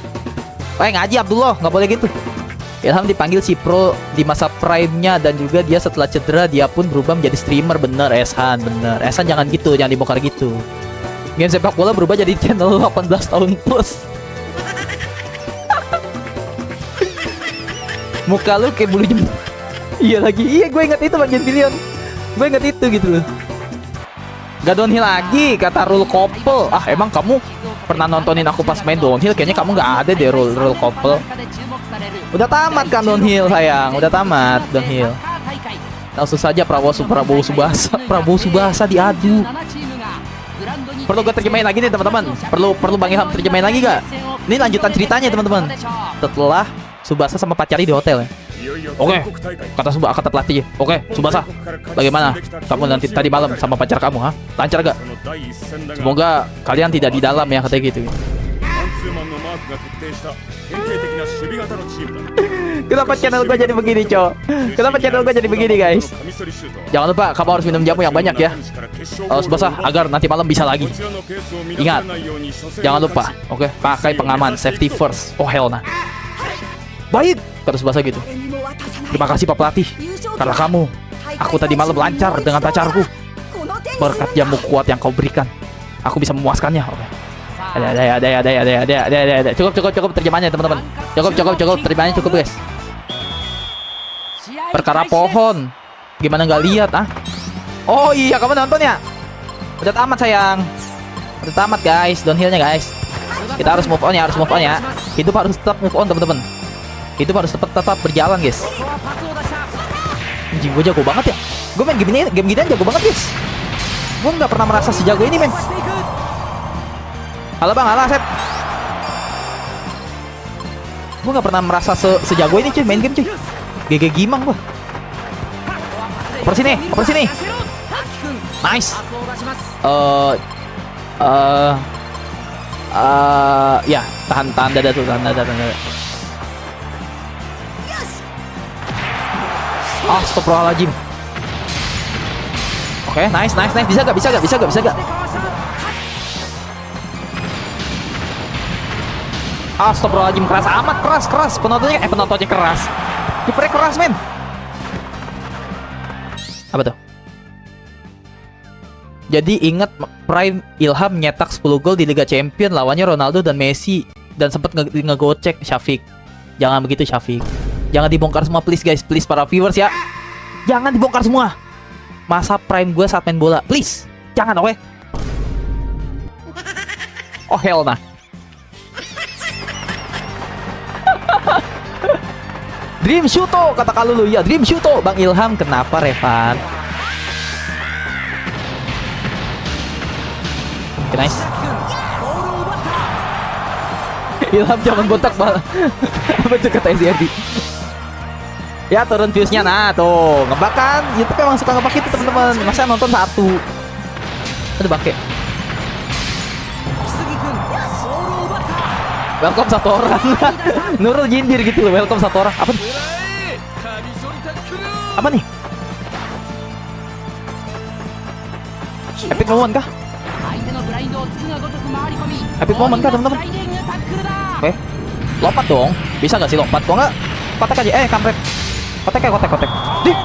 Ngaji Abdullah, nggak boleh gitu. Ilham dipanggil si pro di masa prime-nya dan juga dia setelah cedera dia pun berubah menjadi streamer. Bener Eshan, bener. Eshan jangan gitu, jangan dibongkar gitu. Game sepak bola berubah jadi channel 18 tahun plus. Muka lu kayak bulu jembut. Iya lagi, iya gue inget itu bagian Billion. Gue inget itu gitu loh. Gak downhill lagi, kata Rule Couple. Emang kamu pernah nontonin aku pas main downhill? Kayaknya kamu gak ada deh Rule Couple. Udah tamat kan downhill sayang, udah tamat downhill. Langsung saja Prabowo Subasa diadu. Perlu gue terjemahin lagi nih teman-teman. Perlu Bang Ilham terjemahin lagi gak? Ini lanjutan ceritanya teman-teman. Setelah Subasa sama pacarnya di hotel ya. Oke, kata pelatih. Oke, Tsubasa, bagaimana kamu nanti tadi malam sama pacar kamu, ha? Lancar gak? Semoga kalian tidak di dalam ya, katanya gitu. Kenapa channel gue jadi begini, Cok? Kenapa channel gue jadi begini, guys? Jangan lupa kamu harus minum jamu yang banyak ya, Tsubasa, agar nanti malam bisa lagi. Ingat, jangan lupa, oke? Pakai pengaman, safety first. Oh hell nah. Baik, kata Tsubasa gitu. Terima kasih Pak Pelatih, karena kamu, aku tadi malam lancar dengan pacarku. Berkat jamu kuat yang kau berikan, aku bisa memuaskannya. Ada. Cukup terjemahannya teman-teman. Cukup terjemahannya cukup guys. Perkara pohon, gimana nggak lihat Oh iya, kamu nonton ya? Udah tamat sayang. Udah tamat guys, downhillnya guys. Kita harus move on ya, Hidup harus tetap move on teman-teman. Itu harus tetap berjalan guys. Anjing, gue jago banget ya. Gue main game gini jago banget guys. Gue nggak pernah merasa sejago ini men. Halo bang, halo Asep. Gue nggak pernah merasa sejago ini cuy main game cuy. GG Gimang gue. Oper sini. Nice. Ya tahan dada tuh, tahan dada. Astagfirullahaladzim. Oke, nice. Bisa gak? Astagfirullahaladzim, keras. Penontonnya keras. Kipernya keras, men. Apa tuh? Jadi ingat Prime Ilham nyetak 10 gol di Liga Champion lawannya Ronaldo dan Messi dan sempat ngegocek Syafiq. Jangan begitu Syafiq. Jangan dibongkar semua please guys, please para viewers ya. Jangan dibongkar semua. Masa prime gue saat main bola, please. Jangan oke. Oh hell nah. Dream Shooto kata Kalulu ya, Dream Shooto. Bang Ilham kenapa Revan? Okay, nice. Ilham jangan botak bal. Apa itu kata SRD? Ya turun viewsnya, nah tuh ngebak kan. YouTube emang suka ngebak itu teman-teman. Masa nonton satu. Aduh bangke. Welcome satu orang. Nurul jindir gitu loh. Welcome satu orang. Apa nih? Apa nih? Epic moment kah? Epic moment kah teman-teman? Oke, lompat dong. Bisa gak sih lompat? Kok nggak? Kotek aja. Kampret. Kotek. Dih.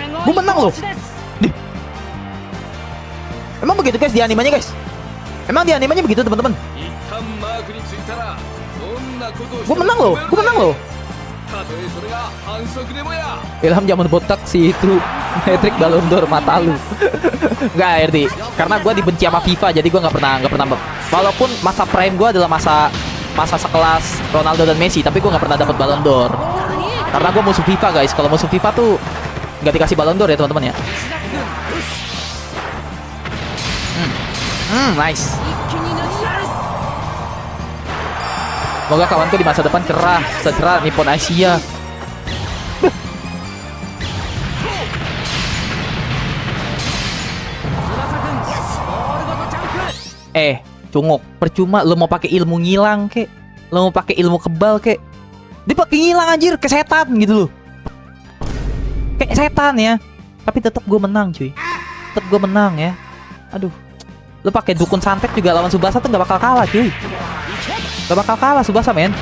Gue menang loh. Dih. Emang begitu guys di animenya guys? Emang di animenya begitu teman-teman? Gue menang loh. Ilham zaman botak sih itu. Hat-trick Ballon d'Or mata lu. Enggak, Erdi. Karena gue dibenci sama FIFA, jadi gue nggak pernah. Walaupun masa prime gue adalah masa sekelas Ronaldo dan Messi, tapi gue nggak pernah dapat Ballon d'Or. Karena gue musuh FIFA, guys. Kalau musuh FIFA tuh nggak dikasih Ballon d'Or ya, teman-teman ya. Nice. Semoga kawanku di masa depan secerah Nippon Asia. Cunguk, percuma lo mau pakai ilmu ngilang kek, lo mau pakai ilmu kebal kek, dia pakai ngilang anjir, kayak setan gitu loh, kayak setan ya. Tapi tetap gue menang cuy, tetap gue menang ya. Aduh, lo pakai dukun santet juga lawan Tsubasa tuh nggak bakal kalah cuy, nggak bakal kalah Tsubasa men.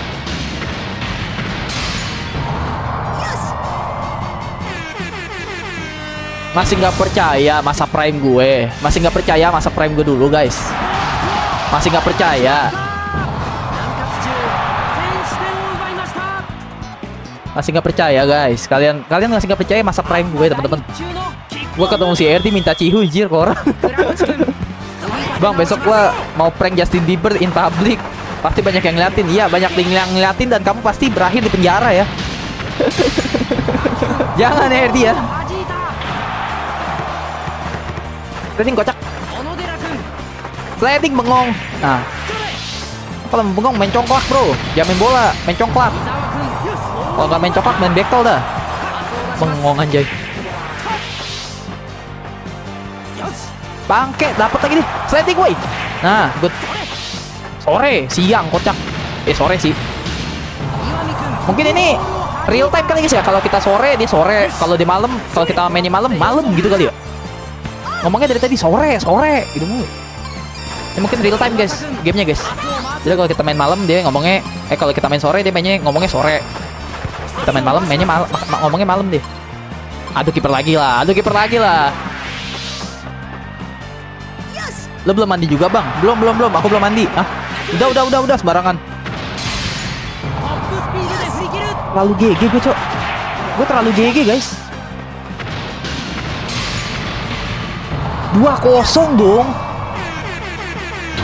Masih nggak percaya masa prime gue, masih nggak percaya masa prime gue dulu guys. Masih nggak percaya. Masih nggak percaya guys. Kalian masih nggak percaya masa prime gue teman-teman. Gue ketemu si RD minta cihu jir ke orang. Bang, besok gue mau prank Justin Bieber in public. Pasti banyak yang ngeliatin. Iya, banyak yang ngeliatin dan kamu pasti berakhir di penjara ya. Jangan ya RD ya. Sliding kocak. Sliding bengong. Nah, kalau bengong main congklak bro. Jangan main bola, main congklak. Kalau nggak main congklak main bekel dah. Bengong anjay. Bangke, dapat lagi nih. Sliding woi. Nah, good. Sore, siang kocak. Sore sih. Mungkin ini real time kali guys ya. Kalau kita sore, dia sore. Kalau di malam, kalau kita mainnya malam gitu kali ya. Ngomongnya dari tadi sore gitu mulu. Ini mungkin real time guys, gamenya guys. Jadi kalau kita main malam dia ngomongnya, kalau kita main sore dia mainnya ngomongnya sore. Kita main malam mainnya ngomongnya malam deh. Aduh kiper lagi lah. Lo belum mandi juga bang? Belum. Aku belum mandi. Ah, udah sembarangan. Terlalu GG gue cok. Gue terlalu GG guys. 2-0 dong.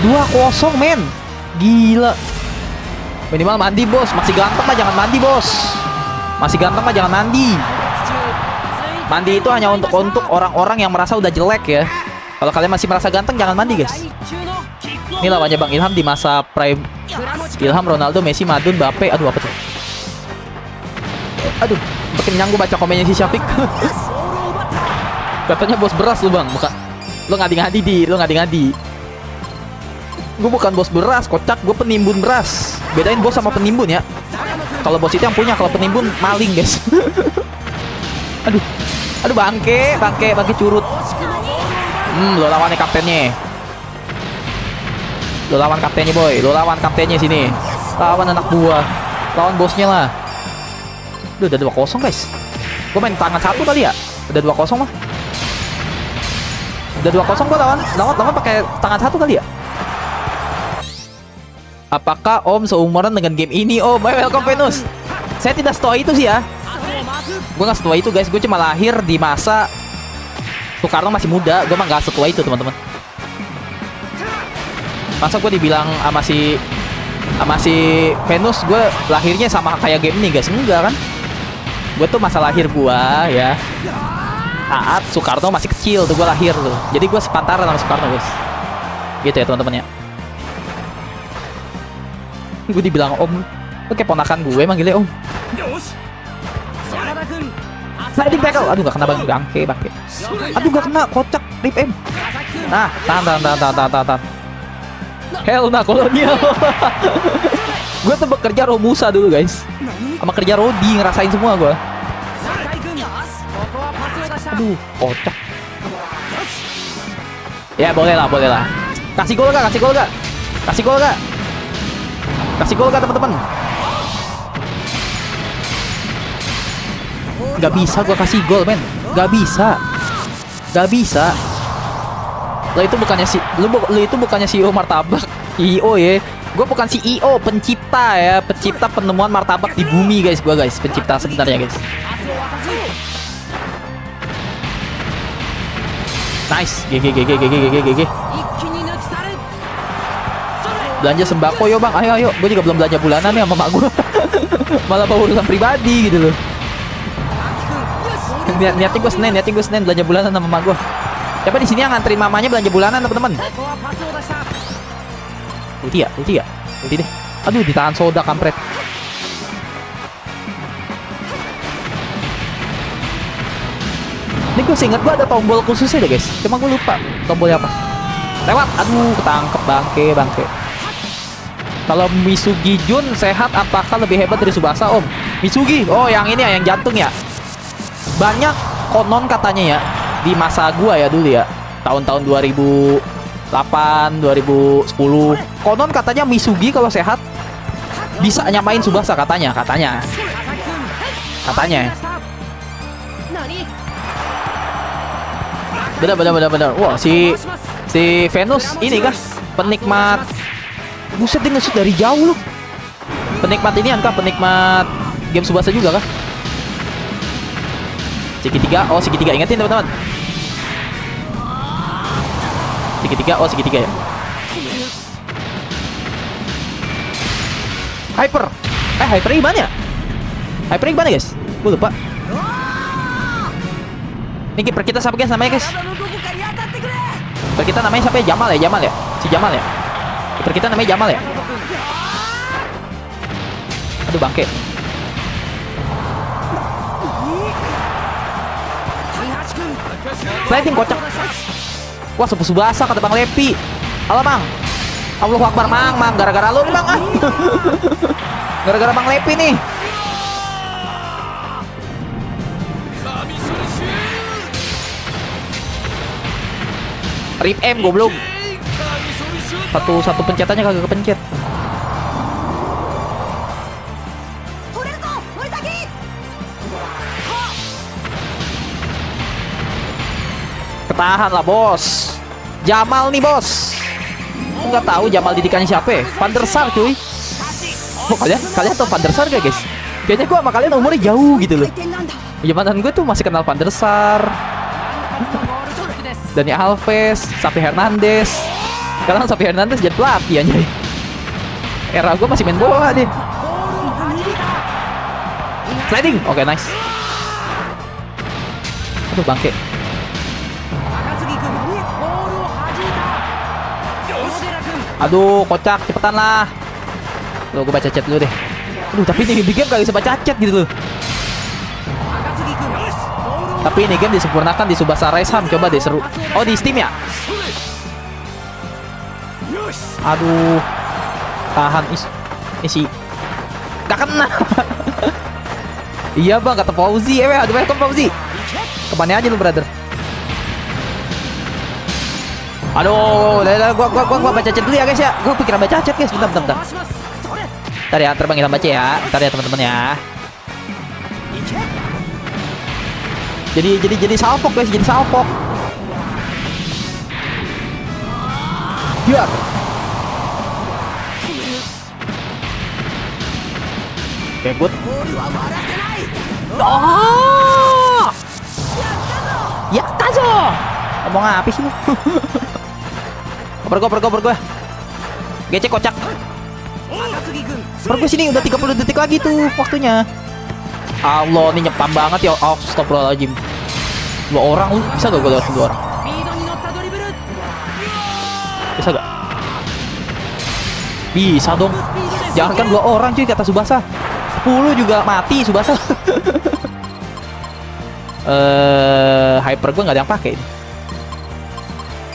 2-0 men. Gila. Minimal mandi bos. Masih ganteng mah jangan mandi bos. Mandi itu hanya untuk orang-orang yang merasa udah jelek ya. Kalau kalian masih merasa ganteng jangan mandi guys. Ini lawannya Bang Ilham di masa prime. Ilham, Ronaldo, Messi, Madun, Mbappe. Aduh apa tuh? Aduh, makin nyanggu baca komennya si Syafiq. Katanya bos beras lu bang. Bukan. Lo ngadi-ngadi. Gue bukan bos beras, kocak. Gue penimbun beras. Bedain bos sama penimbun ya. Kalau bos itu yang punya, kalau penimbun maling guys. Aduh bangke curut. Lo lawannya kaptennya. Boy. Lo lawan kaptennya sini. Lawan anak buah. Lawan bosnya lah. Udah 2-0 guys. Gue main tangan satu kali ya. Udah 2-0 mah. Udah 2-0 gue lawan pakai tangan satu kali ya. Apakah Om seumuran dengan game ini Om? Welcome Venus. Saya tidak setua itu sih ya. Gue gak setua itu guys. Gue cuma lahir di masa Soekarno masih muda. Gue mah gak setua itu teman-teman. Masa gue dibilang sama si Venus gue lahirnya sama kayak game ini guys. Enggak kan. Gue tuh masa lahir gue ya saat Soekarno masih kecil tuh gue lahir tuh. Jadi gue sepantaran sama Soekarno guys. Gitu ya teman-teman ya. Gue dibilang Om. Lu kayak ponakan gue manggilnya Om. Sliding tackle. Aduh gak kena bangke. Aduh gak kena, kocak. Rip M. Nah, tahan. Hell nah kolonial. Gue tuh bekerja Romusa dulu guys. Sama kerja Rodi, ngerasain semua gue. Aduh, kocak. Ya boleh lah. Kasih gol gak teman-teman. Gak bisa gue kasih gol men. Gak bisa. Lo itu bukannya lo itu bukannya CEO martabak. CEO ya. Gue bukan CEO, pencipta ya, pencipta penemuan martabak di bumi guys, gue guys, pencipta sebenarnya guys. Nice, GG. Belanja sembako yo bang, ayo, gue juga belum belanja bulanan ya sama mak gue. Malah bawa urusan pribadi gitu loh. Niatnya gue Senin belanja bulanan sama mak gue. Siapa di sini yang nganterin mamanya belanja bulanan teman-teman? Ulti deh. Aduh, ditahan soda kampret. Ini gue seingat gue ada tombol khususnya deh guys. Cuma gue lupa tombolnya apa. Lewat, aduh ketangkep bangke. Kalau Misugi Jun sehat apakah lebih hebat dari Tsubasa om? Misugi, oh yang ini ya, yang jantung ya. Banyak konon katanya ya di masa gua ya dulu ya, tahun-tahun 2008, 2010. Konon katanya Misugi kalau sehat bisa nyamain Tsubasa katanya. Benar. Wah, si Venus ini kah penikmat. Buset, dia nge-shoot dari jauh loh. Penikmat ini kah? Penikmat game Tsubasa juga kah? Segitiga, segitiga, ingetin teman-teman. Segitiga ya. Hyper gimana ya? Hyper gimana guys? Gue lupa. Ini kiper kita siapa guys namanya guys? Kiper kita namanya siapa ya? Jamal ya? Si Jamal ya? Kiper kita namanya Jamal ya? Aduh bangke. Sliding kocak. Wah, Tsubasa kata Bang Lepi. Halo Bang. Allahu Akbar Mang. Gara-gara lu nih Bang ah. Gara-gara Bang Lepi nih. Rip M goblok. Satu pencetannya kagak kepencet. Ketahan lah bos. Jamal nih bos. Nggak tahu Jamal didikannya siapa ya? Van der Sar cuy. Oh, kalian tau Van der Sar gak guys? Kayaknya gue sama kalian umurnya jauh gitu loh. Jamanan gue tuh masih kenal Van der Sar, Dani Alves, Xavi Hernandez. Sekarang Xavi Hernandez jadi pelatih anjay. Era gue masih main bola deh. Sliding, oke nice. Aduh bangke. Aduh kocak, cepetan lah. Loh, gue baca chat dulu deh. Aduh, tapi ini game gak bisa baca chat gitu loh. Tapi ini game disempurnakan di Tsubasa Rise-Ham. Coba deh seru. Oh di Steam ya. Aduh, tahan isi. Gak kena. Iya bang, kata Fauzi. Aduh, welcome Fauzi. Kemana aja lu brother? Aduh, gua baca chat dulu ya guys ya. Gua pikiran baca chat guys. Bentar. Ntar ya, terbang baca ya. Ntar ya teman-teman ya. Jadi salpok guys, jadi salpok. Biar. Oke, good. Oh! Ya, kazo. Ngomong apa sih lu? Koper gue. Gecek kocak. Koper gue sini udah 30 detik lagi tuh waktunya. Allah, ini nyepam banget ya. Astagfirullahaladzim. 2 orang lu bisa gak gue lewatin 2 orang? Bisa gak? Bisa dong. Jangan kan 2 orang cuy kata Tsubasa. 10 juga mati Tsubasa. Hyper gue gak ada yang pakai ini.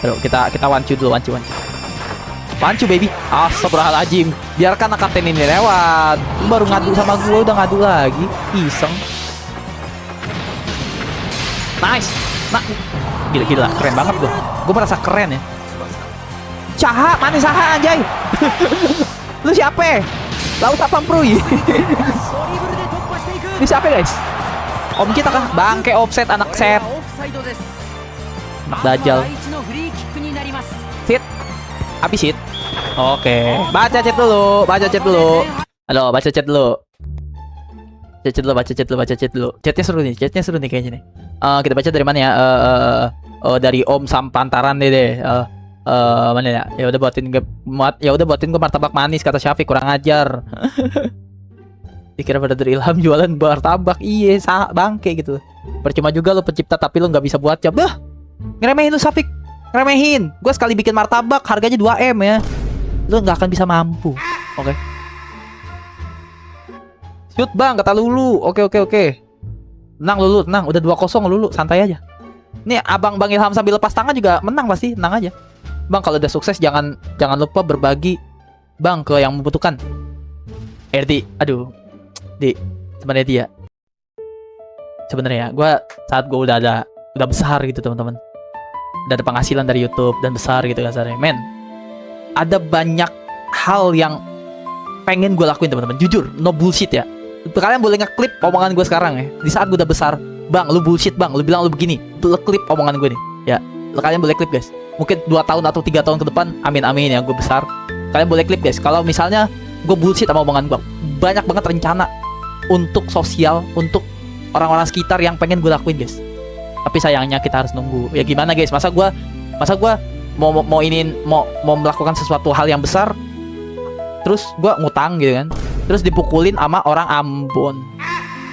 Aduh, kita wancu dulu, wancu baby. Astagfirullahaladzim. Biarkan kapten ini lewat. Lu baru ngadu sama gue udah ngadu lagi. Iseng. Nice. Nah, gila, keren banget gue. Gue merasa keren ya. Caha, mana Saha anjay? Lu siapa? Laut apa Pruy? Ini siapa guys? Om kita kah? Bangke offset anak set. Anak dajal. Sit. Habis sit. Oke. Baca chat dulu. Baca chat dulu. Halo, baca chat dulu. Baca chat dulu. Chatnya seru nih kayaknya nih. Kita baca dari mana ya? Dari Om Sampantaran deh. Mana ya? Ya udah buatin gue martabak manis kata Syafiq, kurang ajar. Dikira pada dari Ilham jualan martabak. Iya, bangke gitu. Percuma juga lo pencipta tapi lo nggak bisa buat job. Dah. Ngeremehin lu Syafiq. Ngeremehin. Gue sekali bikin martabak harganya 2M ya. Lo nggak akan bisa mampu. Oke. Shoot bang, kata Lulu. Oke. Tenang Lulu, tenang. Udah 2-0 Lulu, santai aja. Nih abang Bang Ilham sambil lepas tangan juga menang pasti, tenang aja. Bang kalau udah sukses jangan lupa berbagi bang ke yang membutuhkan. Erdi, aduh, di sebenarnya dia. Sebenarnya gue saat gue udah besar gitu teman-teman. Udah ada penghasilan dari YouTube dan besar gitu kasarnya. Men, ada banyak hal yang pengen gue lakuin teman-teman. Jujur, no bullshit ya. Kalian boleh ngeklip omongan gue sekarang ya. Di saat gue udah besar, bang, lu bullshit bang, lu bilang lu begini. Lu klip omongan gue nih. Ya, kalian boleh klip guys. Mungkin 2 tahun atau 3 tahun ke depan, amin ya gue besar. Kalian boleh klip guys. Kalau misalnya gue bullshit sama omongan gue, banyak banget rencana untuk sosial, untuk orang-orang sekitar yang pengen gue lakuin guys. Tapi sayangnya kita harus nunggu. Ya gimana guys? Masa gue mau melakukan sesuatu hal yang besar, terus gue ngutang gitu kan, terus dipukulin sama orang Ambon.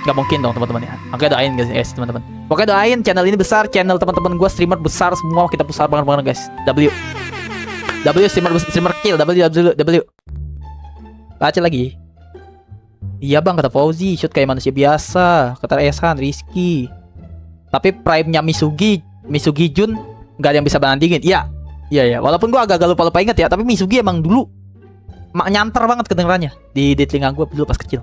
Gak mungkin dong teman-teman ya. Makanya doain guys teman-teman. Pokoknya doain channel ini besar, channel teman-teman gue streamer besar semua, kita besar banget guys. W streamer kecil. W. Baca lagi. Iya bang, kata Fauzi, shoot kayak manusia biasa. Kata Esan, Rizky. Tapi prime-nya Misugi Jun nggak ada yang bisa bandingin. Iya. Walaupun gue agak lupa inget ya, tapi Misugi emang dulu nyantar banget kedengerannya di telinga gue dulu pas kecil.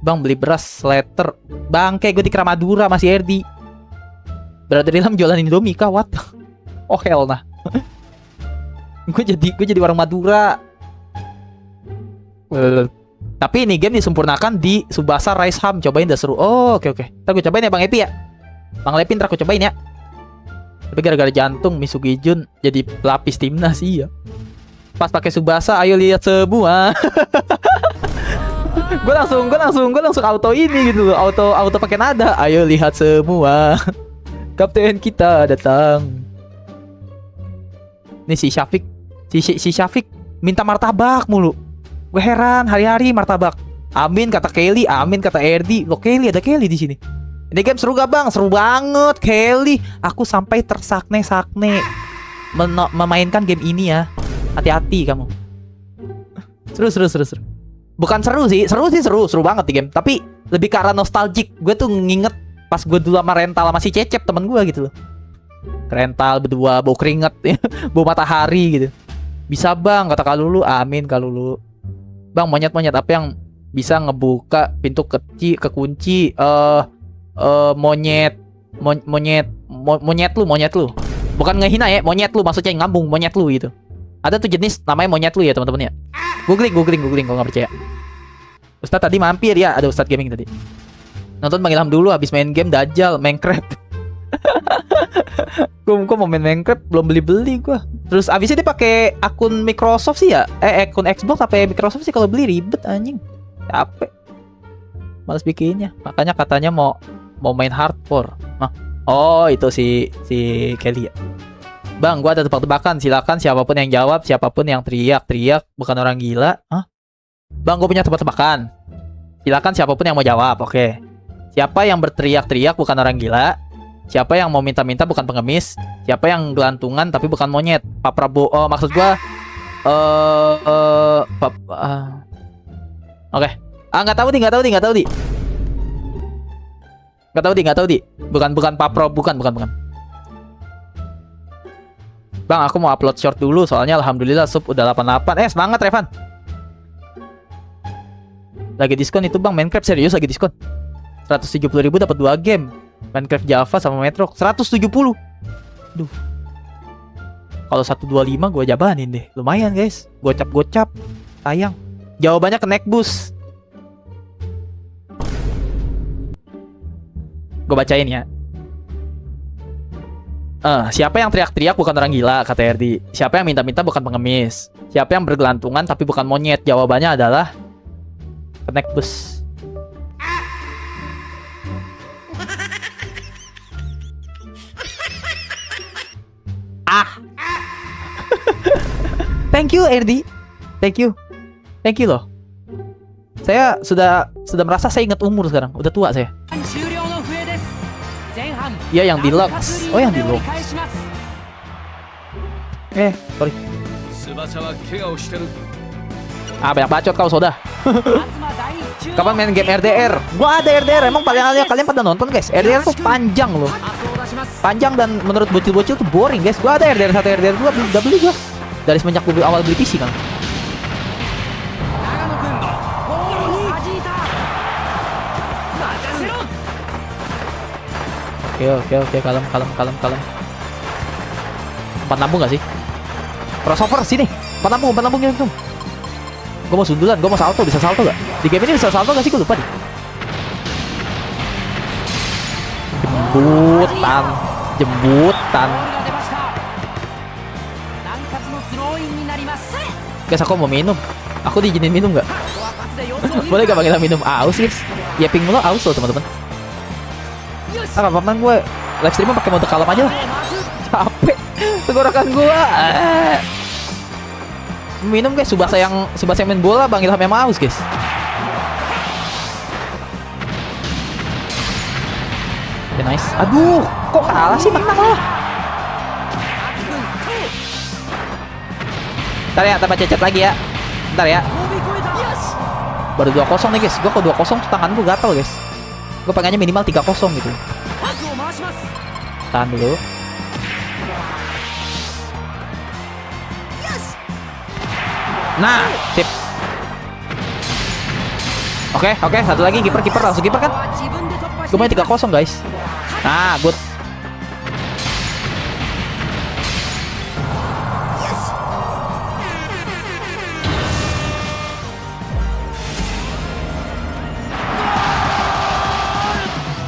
Bang beli beras letter. Bangke, gue dikira Madura masih RD. Brother Ilham jualan Indomie kah? What? Oh hell nah. gue jadi orang Madura. Tapi ini game disempurnakan di Tsubasa Rise Ham. Cobain dah seru. Oh oke. Ntar gue cobain ya Bang Epi ya. Bang Lepi ntar gue cobain ya. Tapi gara-gara jantung Misugi Jun jadi pelapis timnas iya. Pas pakai Tsubasa, ayo lihat semua. gue langsung auto ini gitu loh. Auto pakai nada. Ayo lihat semua. Kapten kita datang. Nih si Syafiq. Si Syafiq minta martabak mulu. Gue heran, hari-hari martabak. Amin kata Kelly, amin kata Erdi. Loh Kelly, ada Kelly di sini. Ini game seru gak bang? Seru banget Kelly. Aku sampai tersakne-sakne memainkan game ini ya. Hati-hati kamu. Seru. Bukan seru banget di game. Tapi lebih ke arah nostalgic. Gue tuh nginget pas gue dulu sama rental sama si Cecep temen gue gitu loh. Rental berdua bau keringet, bau matahari gitu. Bisa bang kata Kalulu, amin Kalulu. Bang monyet apa yang bisa ngebuka pintu kekunci? Monyet lu. Bukan ngehina ya, monyet lu maksudnya ngambung monyet lu gitu. Ada tuh jenis namanya monyet lu ya teman-teman ya. Googling kalau nggak percaya. Ustadz tadi mampir ya, ada Ustadz Gaming tadi. Nonton Bang Ilham dulu habis main game Dajjal, Minecraft. Gue mau main Minecraft belum beli gue. Terus abisnya dia pakai akun Microsoft sih ya. Akun Xbox sampai Microsoft sih kalau beli ribet anjing. Capek. Males bikinnya. Makanya katanya mau main hardcore. Nah, oh itu si Kelly ya. Bang, gua ada tebak-tebakan. Silakan siapapun yang jawab, siapapun yang teriak bukan orang gila. Hah? Bang, gue punya tebak-tebakan. Silakan siapapun yang mau jawab. Oke. Siapa yang berteriak-teriak bukan orang gila? Siapa yang mau minta-minta bukan pengemis? Siapa yang gelantungan tapi bukan monyet? Pak Prabowo, maksud gua Oke. Nggak tahu di. Bukan Pak Pro, bukan. Bang, aku mau upload short dulu soalnya alhamdulillah sub udah 88. Semangat Revan. Lagi diskon itu Bang, Minecraft serius lagi diskon. 170.000 dapat 2 game. Minecraft Java sama Metro 170. Duh. Kalau 125 gue jabanin deh. Lumayan guys. Gocap. Sayang. Jawabannya ke Nekbus. Gue bacain ya. Siapa yang teriak-teriak bukan orang gila, kata Erdi. Siapa yang minta-minta bukan pengemis. Siapa yang bergelantungan tapi bukan monyet. Jawabannya adalah kenek bus. Thank you Erdi. Thank you loh. Saya sudah merasa saya ingat umur sekarang. Udah tua saya. Iya yang deluxe. Oh yang deluxe. Sorry. Banyak bacot kau soda. Kapan main game RDR? Gua ada RDR. Emang kalian pada nonton guys? RDR tuh panjang loh. Panjang dan menurut bocil-bocil tuh boring guys. Gua ada RDR 1, RDR 2 udah beli gua. Dari semenjak awal beli PC kan. Oke, kalem. Empat lambung gak sih? Crossover sini. Empat lambung gitu. Gue mau sundulan, gue mau salto, bisa salto gak? Di game ini bisa salto gak sih? Gue lupa deh. Jembutan. Guys, aku mau minum. Aku diizinin minum gak? Boleh gak kita minum? Aus guys. Yaping mulu aus loh teman-teman. Paman gue live streamnya pakai mode kalem aja lah. Capek tenggorokan gue. Minum guys, Subasa yang main bola Bang Ilham yang aus guys. Oke, nice. Aduh, kok kalah sih, menang lah. Ntar ya, tambah cecet lagi ya. Ntar ya. Baru 2-0 nih guys. Gue kok 2-0 tuh tangan gue gatel guys. Gue pengennya minimal 3-0 gitu. Tahan dulu. Nah, sip. Oke, satu lagi kiper langsung kiper kan. Gue main 3-0 guys. Nah, good.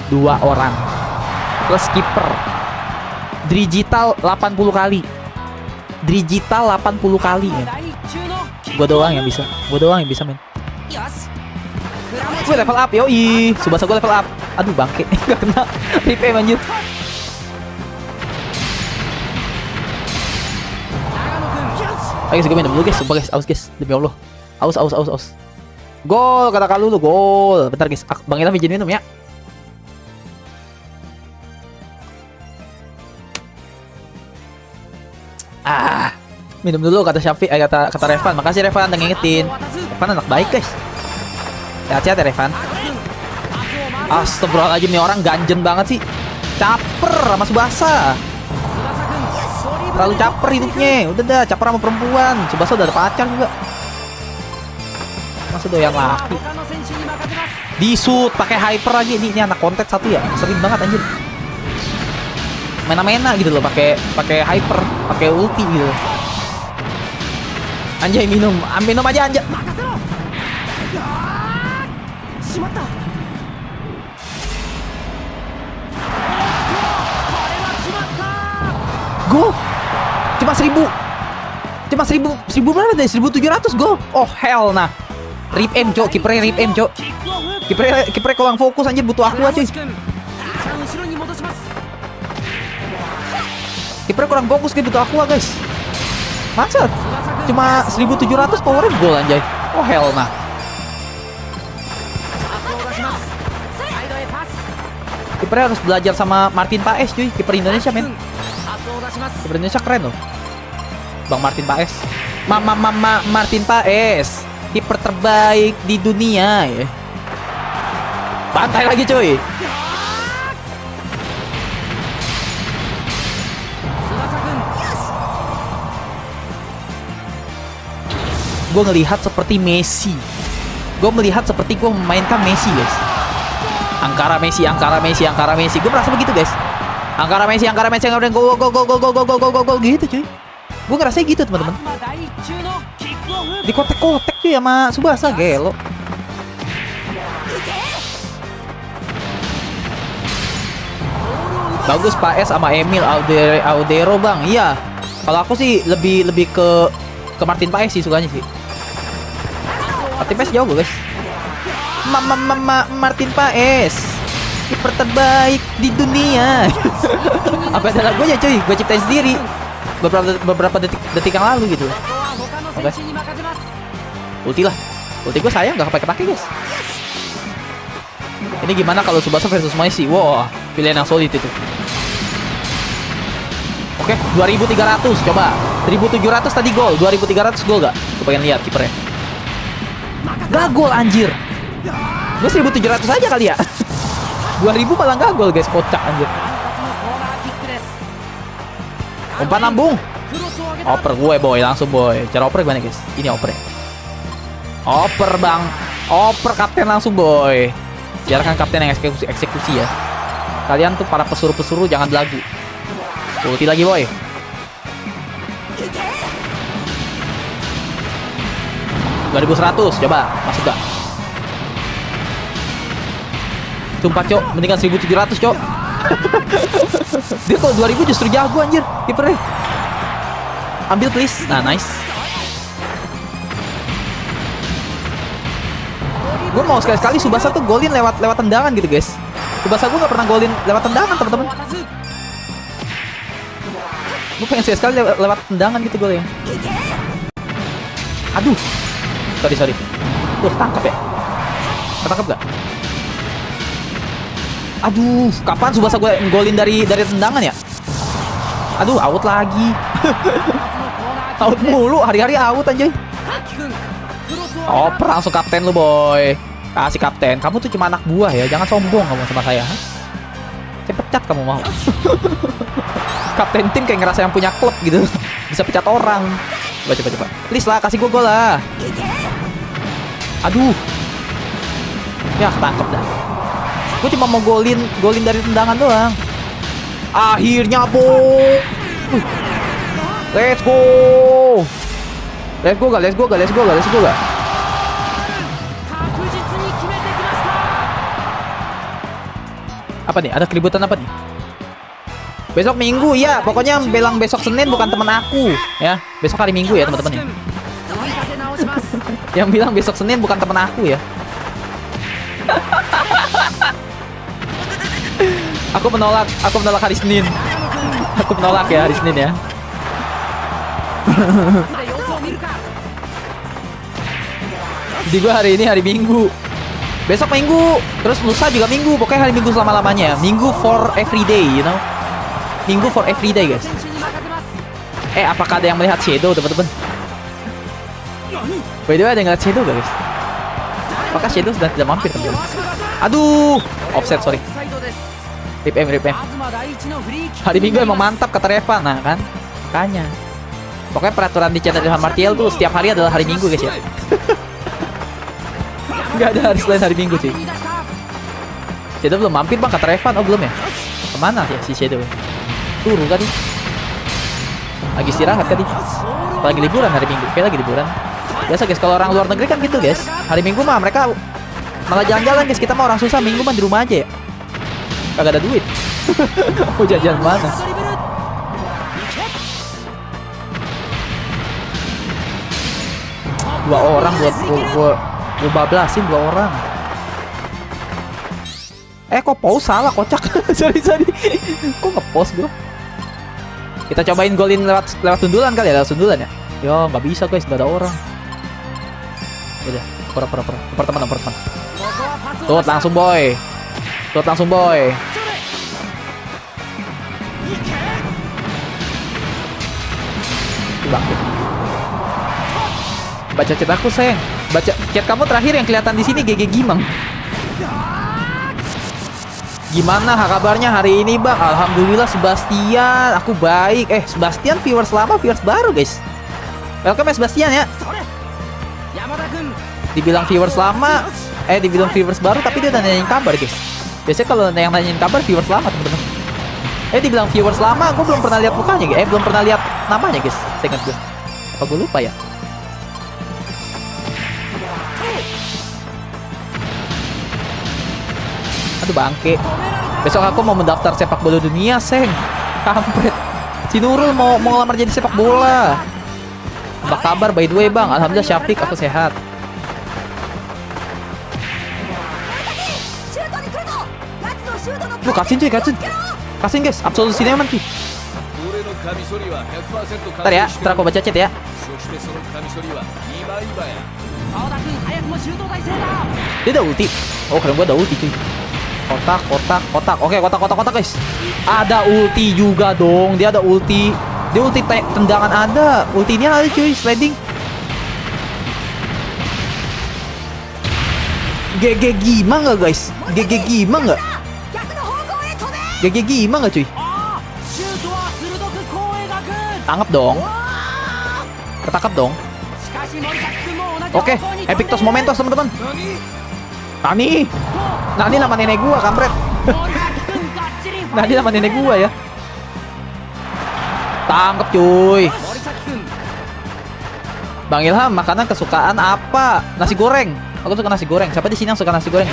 Dua orang plus kiper. Digital 80 kali. Digital 80 kali ya. Gua doang yang bisa men. Gue level up yoi. Subasa gue level up. Aduh bangke. Gak kena. Rip anjir. Ayo guys, gue minum dulu guys. Sumpah guys, aus guys. Demi Allah. Aus. Gol, katakan dulu gol. Bentar guys, Bang Ilham izin minum ya. Minum dulu kata Syafiq, kata Revan. Makasih Revan udah ngingetin. Revan anak baik guys. Sehat-sehat ya Revan. Astagfirullahaladzim, nih orang ganjen banget sih. Caper sama Subasa. Terlalu caper hidupnya. Udah dah, caper sama perempuan. Subasa udah ada pacar juga. Masa doyan laki. Disut pakai hyper lagi. Ini anak konten satu ya. Sering banget anjir. Mena-mena gitu loh, pakai hyper, pakai ulti gitu. Anjay, minum aja anjay. Go. Cuma 1000 berapa deh? 1700 go. Oh hell nah. Rip aim cok, kipernya rip aim cok. Kipernya kurang fokus anjir, butuh aku aja. Kipernya kurang fokus, kayak butuh aqua guys. Masa cuma 1700 powernya gol anjay. Oh hell nah. Kipernya harus belajar sama Martin Paes cuy. Kiper Indonesia men. Kiper Indonesia keren loh. Bang Martin Paes. Martin Paes. Kiper terbaik di dunia ya. Bantai lagi cuy. Gue ngelihat seperti Messi. Gue melihat seperti gue memainkan Messi guys. Angkara Messi. Gue merasa begitu guys. Angkara Messi go gitu cuy. Gue ngerasa gitu teman-teman. Di kotek-kotek cuy sama Subasa gelo. Bagus Pak S sama Emil Audero bang. Iya. Kalau aku sih lebih ke Martin Paes sih sukanya sih. Martin Paes jauh guys. Martin Paes kiper terbaik di dunia. Apa ada lagunya cuy? Gue ciptain sendiri beberapa detik yang lalu gitu. Oke. Ulti lah. Ulti gue sayang gak kepake guys. Ini gimana kalau Tsubasa versus Messi? Wow, pilihan yang solid itu. Oke, 2300 coba. 1700 tadi gol, 2300 gol gak? Gue pengen lihat kipernya. Gak gol anjir. Gue 1700 aja kali ya. 2000 malah gak gol guys, kocak anjir. Umpan lambung. Oper gue boy, langsung boy. Cara oper gimana guys? Ini oper ya. Oper bang. Oper kapten langsung boy. Biarkan kapten yang eksekusi ya. Kalian tuh para pesuruh-pesuruh jangan belagu. Ulti lagi boy. $2100 coba masuk gak? Sumpah cok, mendingan 1700 cok. Dia kalau 2000 justru jago anjir kipernya. Ambil please. Nah nice. Gue mau sekali-sekali Tsubasa tuh golin lewat tendangan gitu guys. Tsubasa gue gak pernah golin lewat tendangan teman-teman. Gue pengen sekali lewat tendangan gitu golnya. Aduh. Sorry. Tuh tangkap ya. Ketangkap gak? Aduh, kapan Tsubasa gue golin dari tendangan ya? Aduh, out lagi. Out mulu, hari-hari out anjay. Oper langsung kapten lu boy. Kasih kapten. Kamu tuh cuma anak buah ya. Jangan sombong kamu sama saya. Saya pecat kamu mau. Kapten tim kayak ngerasa yang punya klub gitu. Bisa pecat orang. Coba. Please lah, kasih gue gol lah. Aduh. Ya, ketangkep dah. Gue cuma mau golin dari tendangan doang. Akhirnya boy. Let's go gak? Apa nih? Ada keributan apa nih? Besok Minggu ya, pokoknya belang besok Senin bukan temen aku ya. Besok hari Minggu ya teman-teman ya. Yang bilang besok Senin bukan temen aku ya. Aku menolak hari Senin. Aku menolak ya hari Senin ya. Jadi gue hari ini hari Minggu. Besok Minggu, terus lusa juga Minggu. Pokoknya hari Minggu selama-lamanya. Minggu for every day, you know. Minggu for every day, guys. Apakah ada yang melihat Shadow, teman-teman? By the way, ada yang melihat Shadow gak, guys? Apakah Shadow sudah tidak mampir, teman-teman? Aduh, offset, sorry. Rip M. Hari Minggu emang mantap, kata Reva. Nah, kan? Makanya. Pokoknya peraturan di channel Ilham Martial tuh setiap hari adalah hari Minggu, guys ya. Gak ada hari selain hari Minggu sih. Shadow belum mampir bang, kata Revan. Oh belum ya? Kemana ya si Shadow? Turu kan nih? Lagi istirahat kan nih? Lagi liburan hari Minggu, kayak lagi liburan. Biasa guys, kalau orang luar negeri kan gitu guys. Hari Minggu mah mereka malah jalan-jalan guys. Kita mah orang susah, Minggu mah di rumah aja ya. Kagak ada duit. Mau jajan mana? Dua orang buat gue bablasin 2 orang. Kok pause salah kocak. sorry kok nge-pause gue. Kita cobain golin lewat sundulan kali ya, lewat sundulan ya. Yo nggak bisa guys, nggak ada orang. Udah per teman. Tuh langsung boy. Baca chat aku sayang. Baca chat kamu terakhir yang kelihatan di sini GG Gimang. Gimana kabarnya hari ini bang? Alhamdulillah Sebastian, aku baik. Sebastian viewers lama, viewers baru guys. Welcome Sebastian ya. Dibilang viewers lama, dibilang viewers baru tapi dia udah nanyain kabar guys. Biasanya kalau yang nanyain kabar viewers lama temen-temen. Dibilang viewers lama, gue belum pernah lihat mukanya guys. Belum pernah lihat namanya guys. Saya ingat gue. Apa gue lupa ya? Aduh bangke. Besok aku mau mendaftar sepak bola dunia, Seng. Kampret. Si Nurul mau ngelamar jadi sepak bola. Apa kabar by the way, Bang? Alhamdulillah Syafiq, aku sehat. Tuh, kasin cuy, kasin. Kasin guys, absolusinya aman cuy. Ntar ya, ntar aku baca chat ya. Dia ada ulti. Oh, keren gua ada ulti cuy. Kotak. Oke, kotak guys. Ada ulti juga dong. Dia ada ulti. Dia ulti tendangan ada. Ultinya ada cuy, sliding. GG gimana nggak guys? GG gimana nggak? GG gimana nggak cuy? Tangkap dong. Ketangkap dong. Oke, epic toss momentos teman-teman. Nani nama nenek gua, kampret. Nani nama nenek gua ya. Tangkap cuy. Bang Ilham, makanan kesukaan apa? Nasi goreng. Aku suka nasi goreng. Siapa di sini yang suka nasi goreng?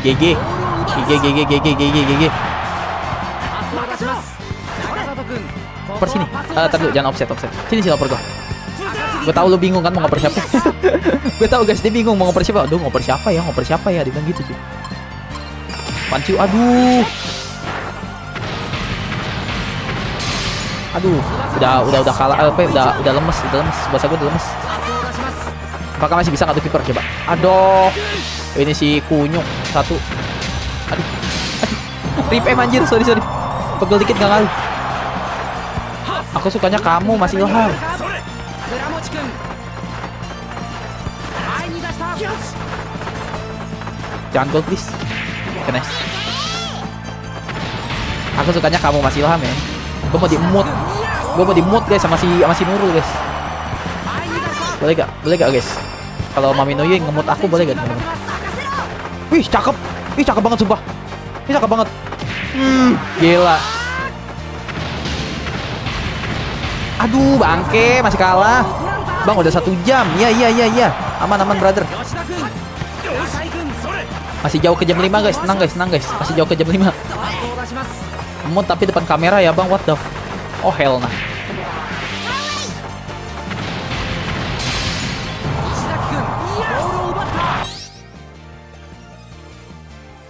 GG. Ngoper sini. Tar dulu, jangan offset. Sini ngoper gua. Gue tahu lu bingung kan mau ngoper siapa. Gue tahu guys, dia bingung mau ngoper siapa. Aduh, ngoper siapa ya? Dia bilang gitu sih. Panciu, aduh. Udah kalah. Udah lemes. Bahasa gue udah lemes. Apakah masih bisa ngadu kiper coba? Aduh. Ini si Kunyuk satu. Aduh. Rip anjir, sorry. Pegel dikit gak ngaruh. Aku sukanya kamu, Mas Ilham. Jangan gol please. Oke, nice. Aku sukanya kamu, Mas Ilham ya. Gue mau di mood guys sama si Nurul guys. Boleh gak guys? Kalau Mami Noye ngemut aku boleh gak teman-teman? Wih, cakep banget sumpah. Ini cakep banget. Gila. Aduh, bangke, masih kalah. Bang, udah 1 jam. Iya. Aman, brother. Masih jauh ke jam 5, guys. Tenang, guys. Masih jauh ke jam 5. Emot tapi depan kamera ya, Bang. What the oh, hell nah.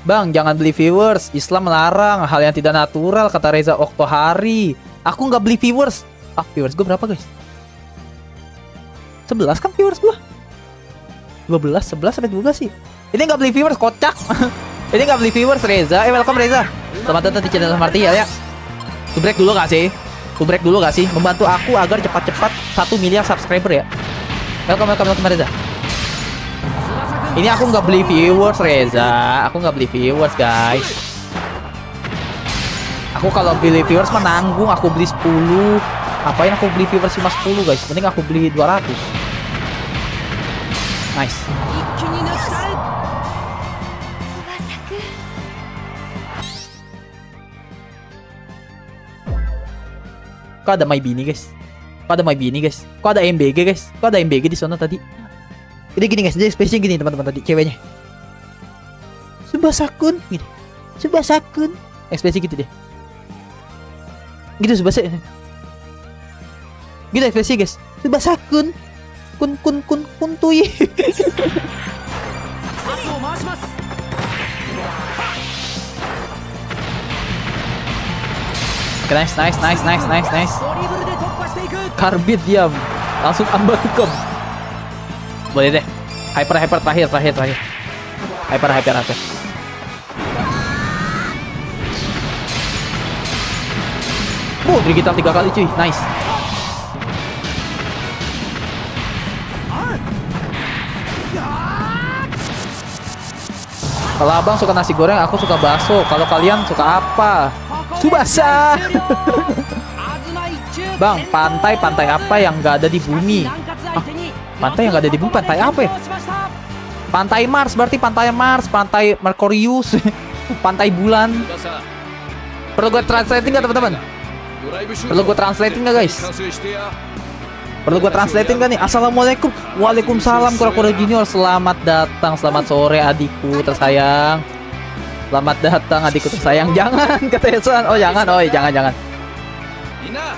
Bang, jangan beli viewers. Islam melarang hal yang tidak natural, kata Reza Oktohari. Aku nggak beli viewers. Viewers gue berapa guys? 11 kan viewers gue? 11 sampai 12 sih. Ini nggak beli viewers, kocak. Ini nggak beli viewers, Reza. Welcome Reza. Selamat datang di channel Martial ya. Tubrek dulu gak sih? Membantu aku agar cepat-cepat 1 miliar subscriber ya. Welcome Reza. Ini aku nggak beli viewers, Reza. Aku nggak beli viewers, guys. Aku kalau beli viewers mah nanggung. Aku beli 10. Apain aku beli viewers cuma 10, guys? Mending aku beli 200. Nice. Kok ada My Bini, guys? Kok ada MBG, guys? Kok ada MBG di sana tadi? Jadi gini guys, jadi spesinya gini teman-teman tadi ceweknya. Subasakun gini. Subasakun. Ekspresi gitu deh. Gitu Subasa. Gitu ekspresi guys. Subasakun. Kun tuy. Nice. Karbit diam. Langsung ambakum. Boleh deh. Hyper terakhir. Hyper. Digital 3 kali cuy. Nice. Kalau abang suka nasi goreng, aku suka bakso. Kalau kalian suka apa? Subasa. Bang, pantai apa yang gak ada di bumi? Pantai yang gak ada di bumi, pantai apa ya? Pantai Mars, berarti pantai Mars, pantai Merkurius, pantai bulan. Perlu gue translate nggak teman-teman? Perlu gue translatein nggak guys? Perlu gue translatein kan nih? Assalamualaikum. Waalaikumsalam Kura-Kura Junior. Selamat datang, selamat sore adikku tersayang. Selamat datang adikku tersayang. Jangan kata Esan. Oh jangan, oh jangan.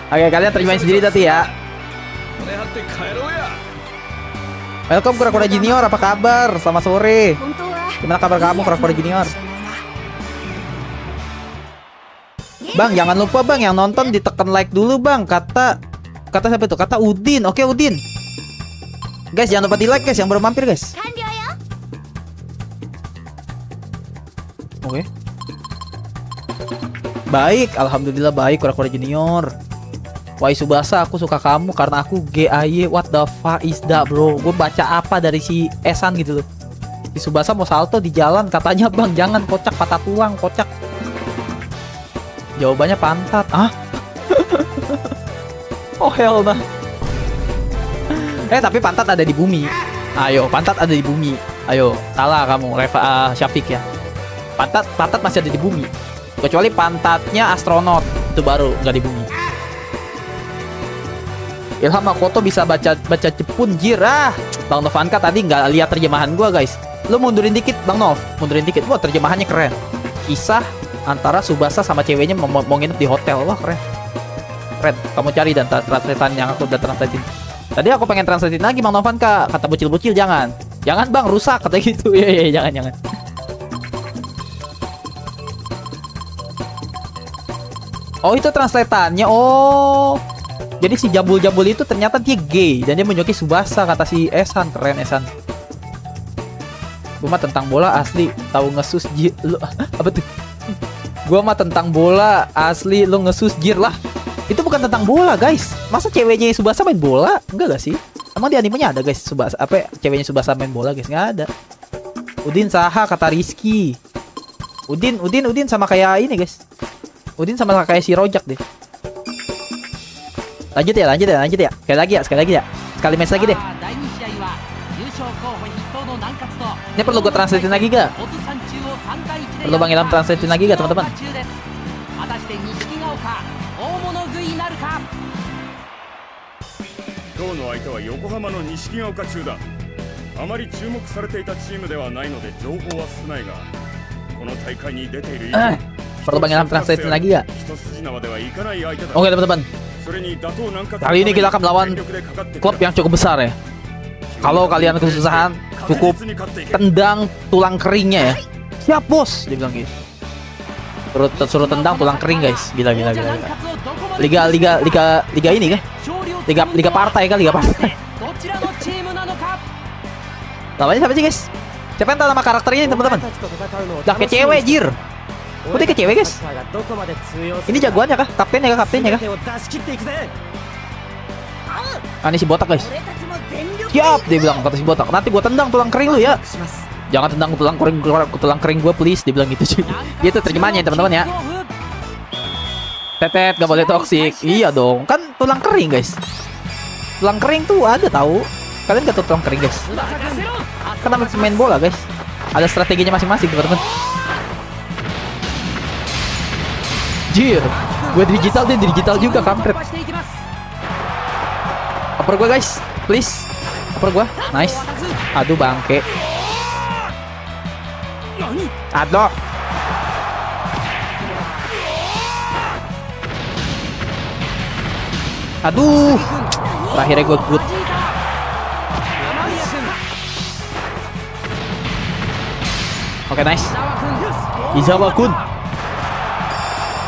Oke, kalian terjemahin sendiri tadi ya. Welcome Kura-Kura Junior, apa kabar? Selamat sore. Gimana kabar kamu Kura-Kura Junior? Bang, jangan lupa bang, yang nonton ditekan like dulu bang. Kata siapa itu? Kata Udin. Oke Udin. Guys, jangan lupa di like guys, yang baru mampir guys. Oke. Baik, alhamdulillah baik Kura-Kura Junior. Wah Subasa, aku suka kamu karena aku GAY. What the fuck is that bro? Gue baca apa dari si Esan gitu loh. Si Subasa mau salto di jalan, katanya bang jangan, kocak, patah tulang, kocak. Jawabannya pantat. Ah? Oh hell nah. Tapi pantat ada di bumi. Ayo, pantat ada di bumi. Ayo, salah kamu Reva Syafiq ya. Pantat masih ada di bumi. Kecuali pantatnya astronot, itu baru nggak di bumi. Ilham Makoto bisa baca Jepun jirah. Bang Novanka tadi nggak lihat terjemahan gua guys. Lu mundurin dikit Bang Nov, mundurin dikit. Wah terjemahannya keren. Kisah antara Subasa sama ceweknya mau nginep di hotel. Wah keren. Keren. Kamu cari dan translatean yang aku udah translatein. Tadi aku pengen translatein lagi Bang Novanka. Kata bocil-bocil jangan. Jangan bang, rusak kata gitu. Ya jangan. Oh itu translatannya. Oh. Jadi si jambul-jambul itu ternyata dia gay dan dia menyukai Subasa, kata si Esan. Keren Esan. Gua mah tentang bola asli tahu ngesus jir lu. Apa tuh? Gua mah tentang bola asli lu ngesus jir lah. Itu bukan tentang bola guys. Masa ceweknya Subasa main bola? Enggak gak sih? Emang di animenya ada guys Subasa ceweknya Subasa main bola guys? Nggak ada. Udin saha kata Rizky. Udin sama kayak ini guys. Udin sama kayak si Rojak deh. Lanjut ya. Sekali lagi ya. Sekali match lagi deh. Ini perlu gue translatein lagi gak? Perlu Bang Ilham translatein lagi gak teman-teman? Perlu Bang Ilham translatein lagi gak? Oke teman-teman, kali ini kita akan melawan klub yang cukup besar ya. Kalau kalian kesusahan, cukup tendang tulang keringnya ya. Siap bos, dia bilang gitu. Suruh tendang tulang kering guys. Gila. Liga ini kan? Liga partai kan, liga partai. Namanya siapa sih guys? Siapa yang tahu nama karakternya teman-teman? Dah kayak cewek jir. Udah kayak cewek guys. Ini jagoannya kah? Kaptennya kah? Ini si botak guys. Siap, dia bilang kata si botak. Nanti gua tendang tulang kering lu ya. Jangan tendang tulang kering gua please, dia bilang gitu cuy. Itu terjemahannya teman-teman ya. Tetet gak boleh toksik. Iya dong, kan tulang kering guys. Tulang kering tuh ada tahu. Kalian gak tahu tulang kering guys? Kan namanya pemain bola guys. Ada strateginya masing-masing teman-teman. Jir, gue digital, dia digital juga kampret. Upper gue guys, please. Upper gue, nice. Aduh bangke. Aduh. Aduh. Terakhirnya gue good. Oke, nice. Izawa-kun.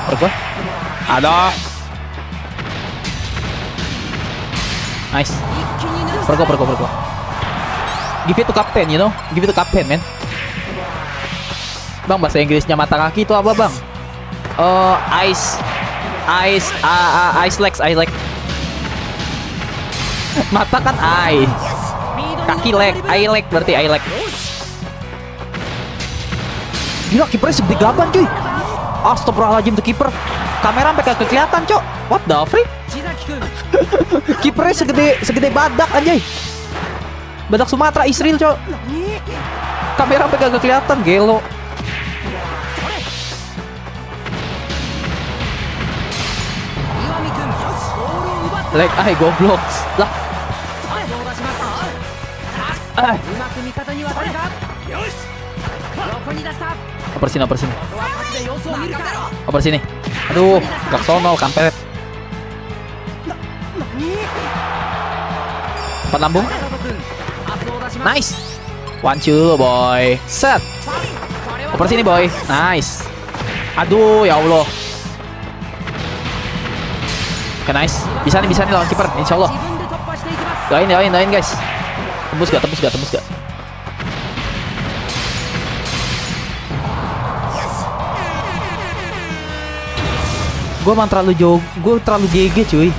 Upper gue. Aduh. Nice. Pergo. Give it to captain, you know? Give it to captain, man. Bang, bahasa Inggrisnya mata kaki itu apa, Bang? Ice legs. Mata kan eye. Kaki leg, eye leg berarti eye leg. Gila, kipernya segede gaban, cuy. Astagfirullahaladzim tuh kiper. Kamera sampai kagak kelihatan, Cok. What the freak? Kipernya segede badak anjay. Badak Sumatera Israel, Cok. Kamera sampai kagak kelihatan, gelo. Leg eye goblok. Lah. Oper sini, oper sini. Oper sini. Aduh, gak sono kampret. Empat lambung. Nice. One two boy. Set. Oper sini boy. Nice. Aduh, ya Allah. Oke, nice. Bisa nih lawan kiper, insyaallah. Doain guys. Tembus gak? Gue emang terlalu jauh, gue terlalu GG cuy.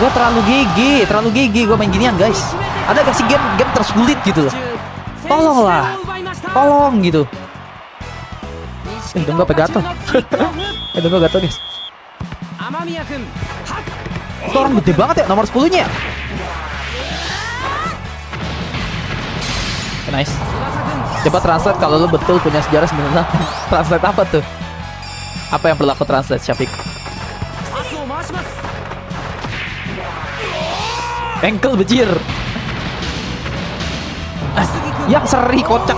Gue terlalu GG gue main ginian guys. Ada gak sih game tersulit gitu loh? Tolong gitu. Dong gue gatel. Dong gue gatel guys. Itu orang gede banget ya, nomor 10-nya. Nice. Coba translate kalau lu betul punya sejarah 96. Translate apa tuh? Apa yang perlu aku translate, Syafiq? Ankle bejir. Yang seri kocak.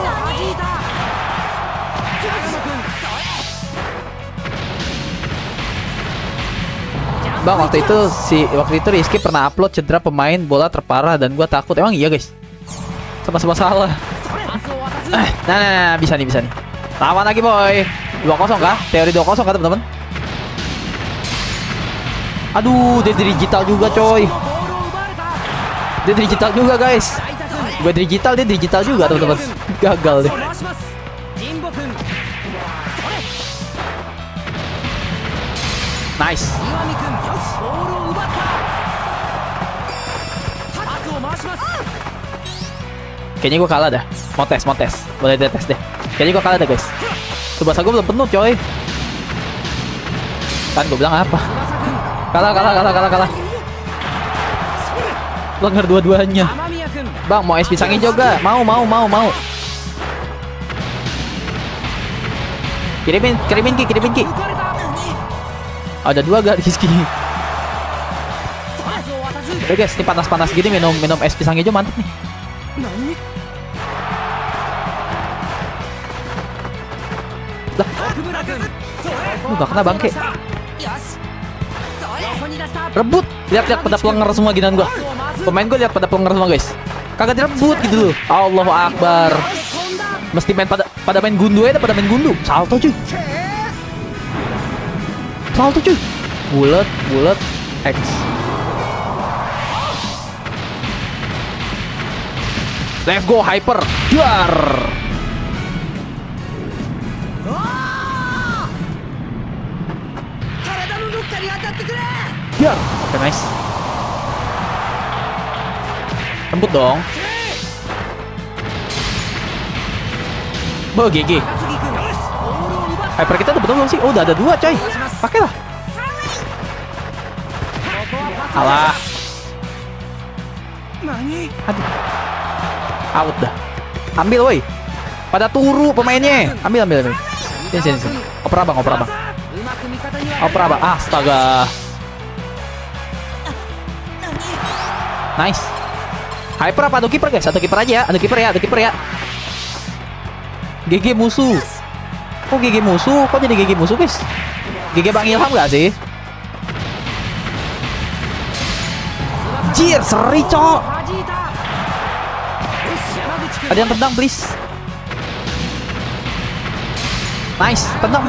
Bang, waktu itu Rizky pernah upload cedera pemain bola terparah dan gua takut. Emang iya guys? Sama-sama salah. Nah, bisa nih. Lawan lagi boy. 2-0 kah? Teori 2-0 kah teman-teman? Aduh, dia digital juga coy. Dia digital juga guys. Gue digital, dia digital juga teman-teman. Gagal deh. Nice. Kayaknya gue kalah dah. Mau tes. Boleh tes deh. Kayaknya gue kalah dah guys. Subasa gue belum penuh coy. Kan gue bilang apa? Kalah. Lengger dua-duanya. Bang, mau es pisang hijau gak? Mau. Kirimin Ki. Ada 2 gak Rizky? Udah guys, ini panas-panas gini minum es pisang hijau mantep nih. Lah. Gak kena bangke. Rebut. Lihat pada pelenger semua ginian gua. Pemain gua lihat pada pelenger semua guys. Kagak direbut gitu loh. Allahu Akbar. Mesti main pada main gundu aja, pada main gundu. Salto cuy. Bulat X. Let's go hyper. Dar. Ya, oke nice. Tembut dong. Bo GG. Hyper kita udah betul belum sih? Oh, udah ada 2 coy. Pakailah. Alah. Aduh. Out dah. Ambil woi. Pada turu pemainnya. Ambil. Sini. Oper abang. Astaga. Nice. Hyper apa? Ada kiper guys. Ada kiper aja. Ada kiper ya. GG musuh. Kok GG musuh? Kok jadi GG musuh guys? GG Bang Ilham gak sih? Jir, seri cok. Ada yang tendang please. Nice. Tendang.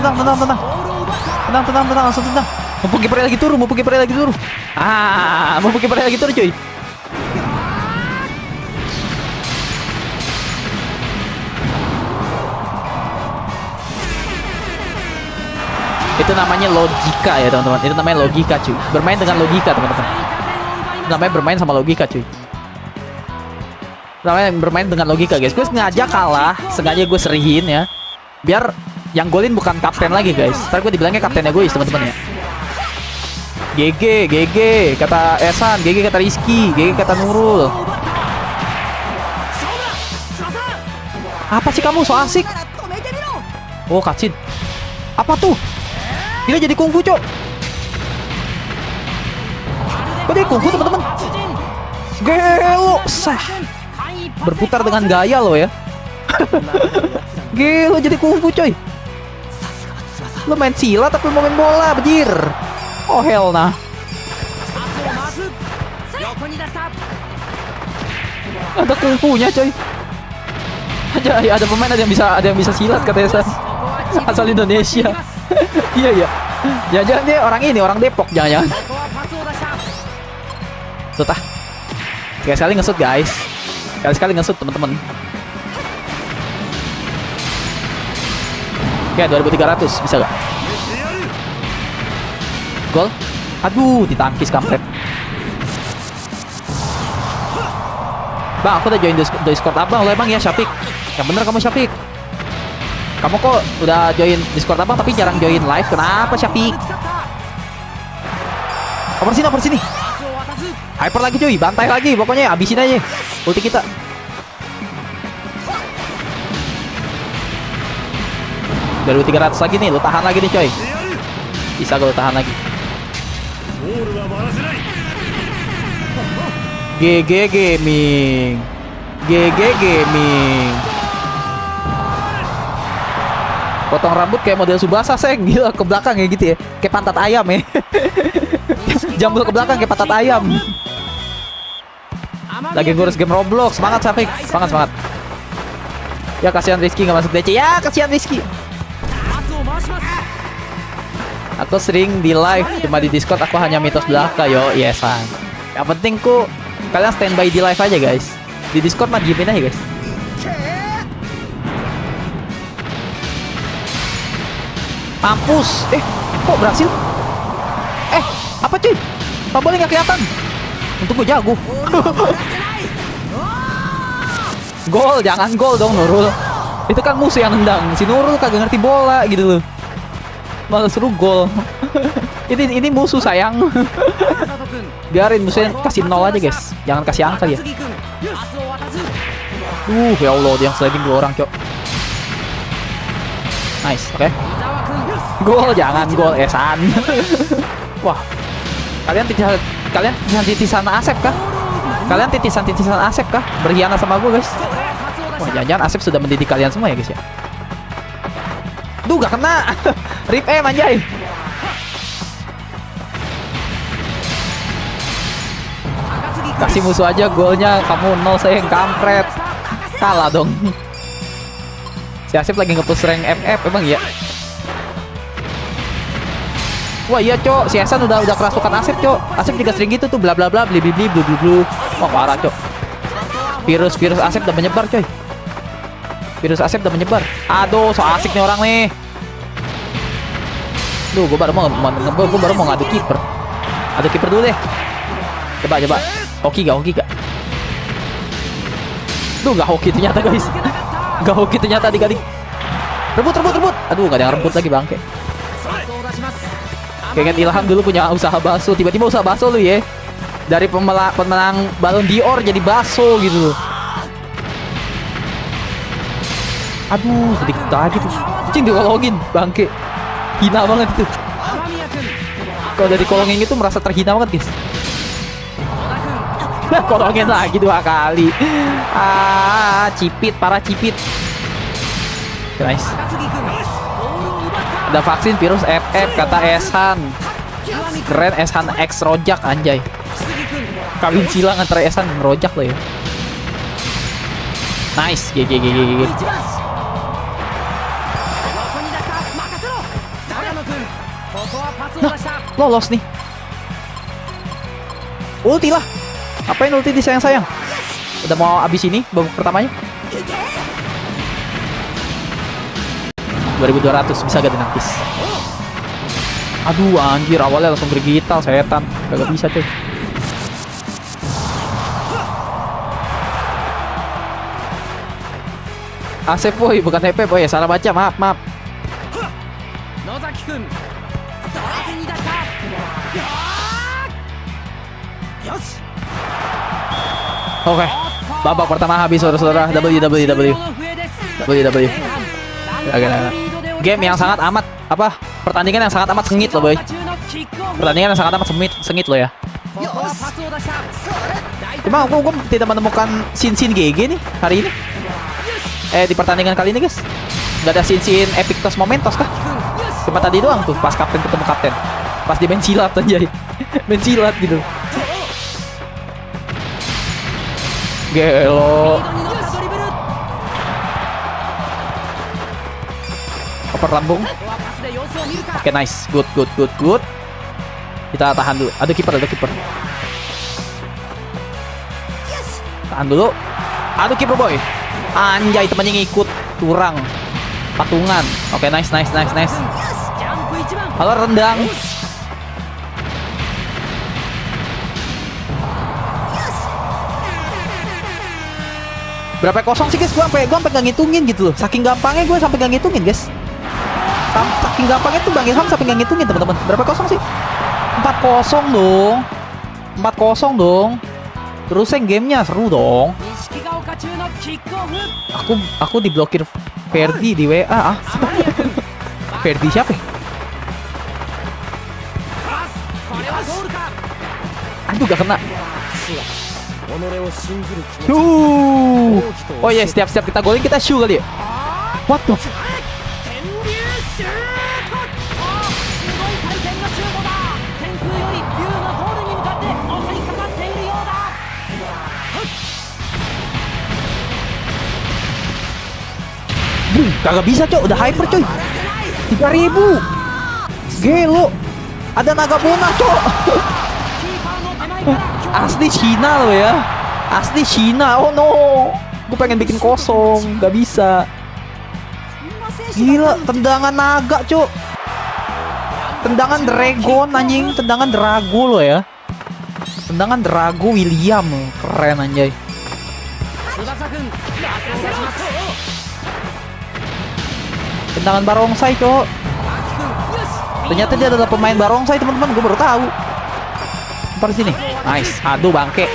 Langsung tendang. Mumpung kipernya lagi turun. Mumpung kipernya lagi turun cuy. Itu namanya logika ya teman-teman. Itu namanya logika cuy. Bermain dengan logika teman-teman. Namanya bermain sama logika cuy. Namanya bermain dengan logika guys. Gue sengaja kalah, sengaja gue serihin ya, biar yang golin bukan kapten lagi guys. Ntar gue dibilangnya kaptennya gue teman-teman ya. GG kata Esan, GG kata Rizky, GG kata Nurul. Apa sih kamu so asik? Oh kacin. Apa tuh? Dia jadi kungfu cok. Gede kungfu teman-teman. Gelo, sah. Berputar dengan gaya lo ya. Gelo jadi kungfu coy. Lo main silat tapi mau main bola, bejir. Oh hell nah. Ada kungfunya coy. Ada pemain ada yang bisa silat katanya asal Indonesia. Iya iya. Jangan-jangan dia orang Depok jangan-jangan. Tuh tah. Sekali ngesut guys. Sekali ngesut teman-teman. Oke 2300 bisa gak? Gol. Aduh ditangkis kampret. Bang aku udah join Discord abang lo emang ya Syafiq. Yang bener kamu Syafiq. Kamu kok udah join Discord abang tapi jarang join live. Kenapa Syafiq? Oper sini. Hyper lagi cuy, bantai lagi. Pokoknya abisin aja ulti kita. Baru 300 lagi nih, lu tahan lagi nih coy. Bisa gue tahan lagi. GG Gaming. Potong rambut kayak model Subasa seng. Gila ke belakang ya gitu ya. Kayak pantat ayam ya. Jambul ke belakang kayak pantat ayam. Lagi ngurus game Roblox. Semangat Syafiq. Semangat. Ya kasihan Rizky gak masuk DC. Ya kasihan Rizky. Aku sering di live, cuma di Discord aku hanya mitos belaka yo. Yesan. Yang penting kalian standby di live aja guys. Di Discord mah diemin aja guys. Mampus. Kok berhasil? Apa cuy? Pak boleh nggak kelihatan? Untuk gue jago. Gol, jangan gol dong Nurul. Itu kan musuh yang nendang. Si Nurul kagak ngerti bola gitu loh. Malah suruh gol. ini musuh sayang. Biarin musuhnya kasih 0 aja guys. Jangan kasih angka ya. Ya Allah dia yang sliding 2 orang cok. Nice, oke. Gol, jangan gol Esan. Wah. Kalian titisan Asep kah? Kalian titisan Asep kah? Berkhianat sama gue guys. Wah, jangan-jangan Asep sudah mendidik kalian semua ya guys ya. Duh, gak kena. Rip anjay. Kasih musuh aja golnya. Kamu 0 sayang kampret. Kalah dong. Si Asep lagi nge-push rank FF emang ya. Wah iya cok, si Esan udah kerasukan Asep cok. Asep juga sering gitu tuh bla bla bla bli bli bli blu blu blu. Wah parah cok. Virus Asep udah menyebar coy. Virus Asep udah menyebar. Aduh, so asik nih orang nih. Duh, gue baru mau ngadu kiper. Adu kiper dulu deh. Coba. Hoki gak? Duh, gak hoki ternyata guys. Gak hoki ternyata adik-adik. Rebut. Aduh, gak ada yang rebut lagi bangke. Kayaknya Ilham dulu punya usaha bakso, tiba-tiba usaha bakso lu ya. Dari pemenang Ballon d'Or jadi bakso gitu. Aduh, sedikit lagi tuh. Cing dikolongin, bangke. Hina banget itu. Kalau dari kolongin itu merasa terhina banget, guys. Kolongin lagi 2 kali. Parah cipit. Nice. Ada vaksin virus FF kata Esan. Keren Esan X Rojak anjay. Kawin silang antara Esan dan Rojak loh ya. Nice. GG. Nah, lolos nih. Ulti lah. Apain ulti disayang-sayang? Udah mau abis ini babak pertamanya. 2200 bisa gak dinangkis? Aduh anjir, awalnya langsung bergital setan. Gak bisa cuy. Asep boy, bukan HP boy. Salah baca, maaf. Oke, babak pertama habis saudara-saudara. WW. Game yang sangat amat pertandingan yang sangat amat sengit loh boy. Pertandingan yang sangat amat sengit loh ya. Cuma aku tidak menemukan scene GG nih hari ini. Di pertandingan kali ini guys, nggak ada scene epictos momentos kah? Cuma tadi doang tuh pas kapten ketemu kapten, pas dia main silat anjay. Main silat gitu. Gelo. Oper lambung. Oke, nice. Good. Kita tahan dulu. Ada kiper. Tahan dulu. Aduh, kiper boy. Anjay, temannya ngikut. Curang. Patungan. Oke, nice. Halo, rendang. Berapa kosong sih guys? Gue sampai gak ngitungin gitu loh. Saking gampangnya gue sampai gak ngitungin guys. Saking gampangnya tuh Bang Ilham sampai gak ngitungin teman-teman. Berapa kosong sih? 4-0 dong. 4-0 dong. Terus yang gamenya seru dong. Aku diblokir Ferdi di WA. Ferdi siapa ya? Aduh, gak kena. Oh iya, setiap kita golin kita shoot kali ya. What the fuck? Kagak bisa cok, udah hyper coy. 3000. Gelo. Ada naga bunga cok. Asli Cina loh ya. Asli Cina. Oh no. Gue pengen bikin kosong, gak bisa. Gila, tendangan naga cok. Tendangan dragon anjing, tendangan drago loh ya. Tendangan drago William. Keren anjay. Tendangan barongsai cok. Ternyata dia adalah pemain barongsai teman-teman, gue baru tahu. Ntar sini. Nice. Aduh bangke.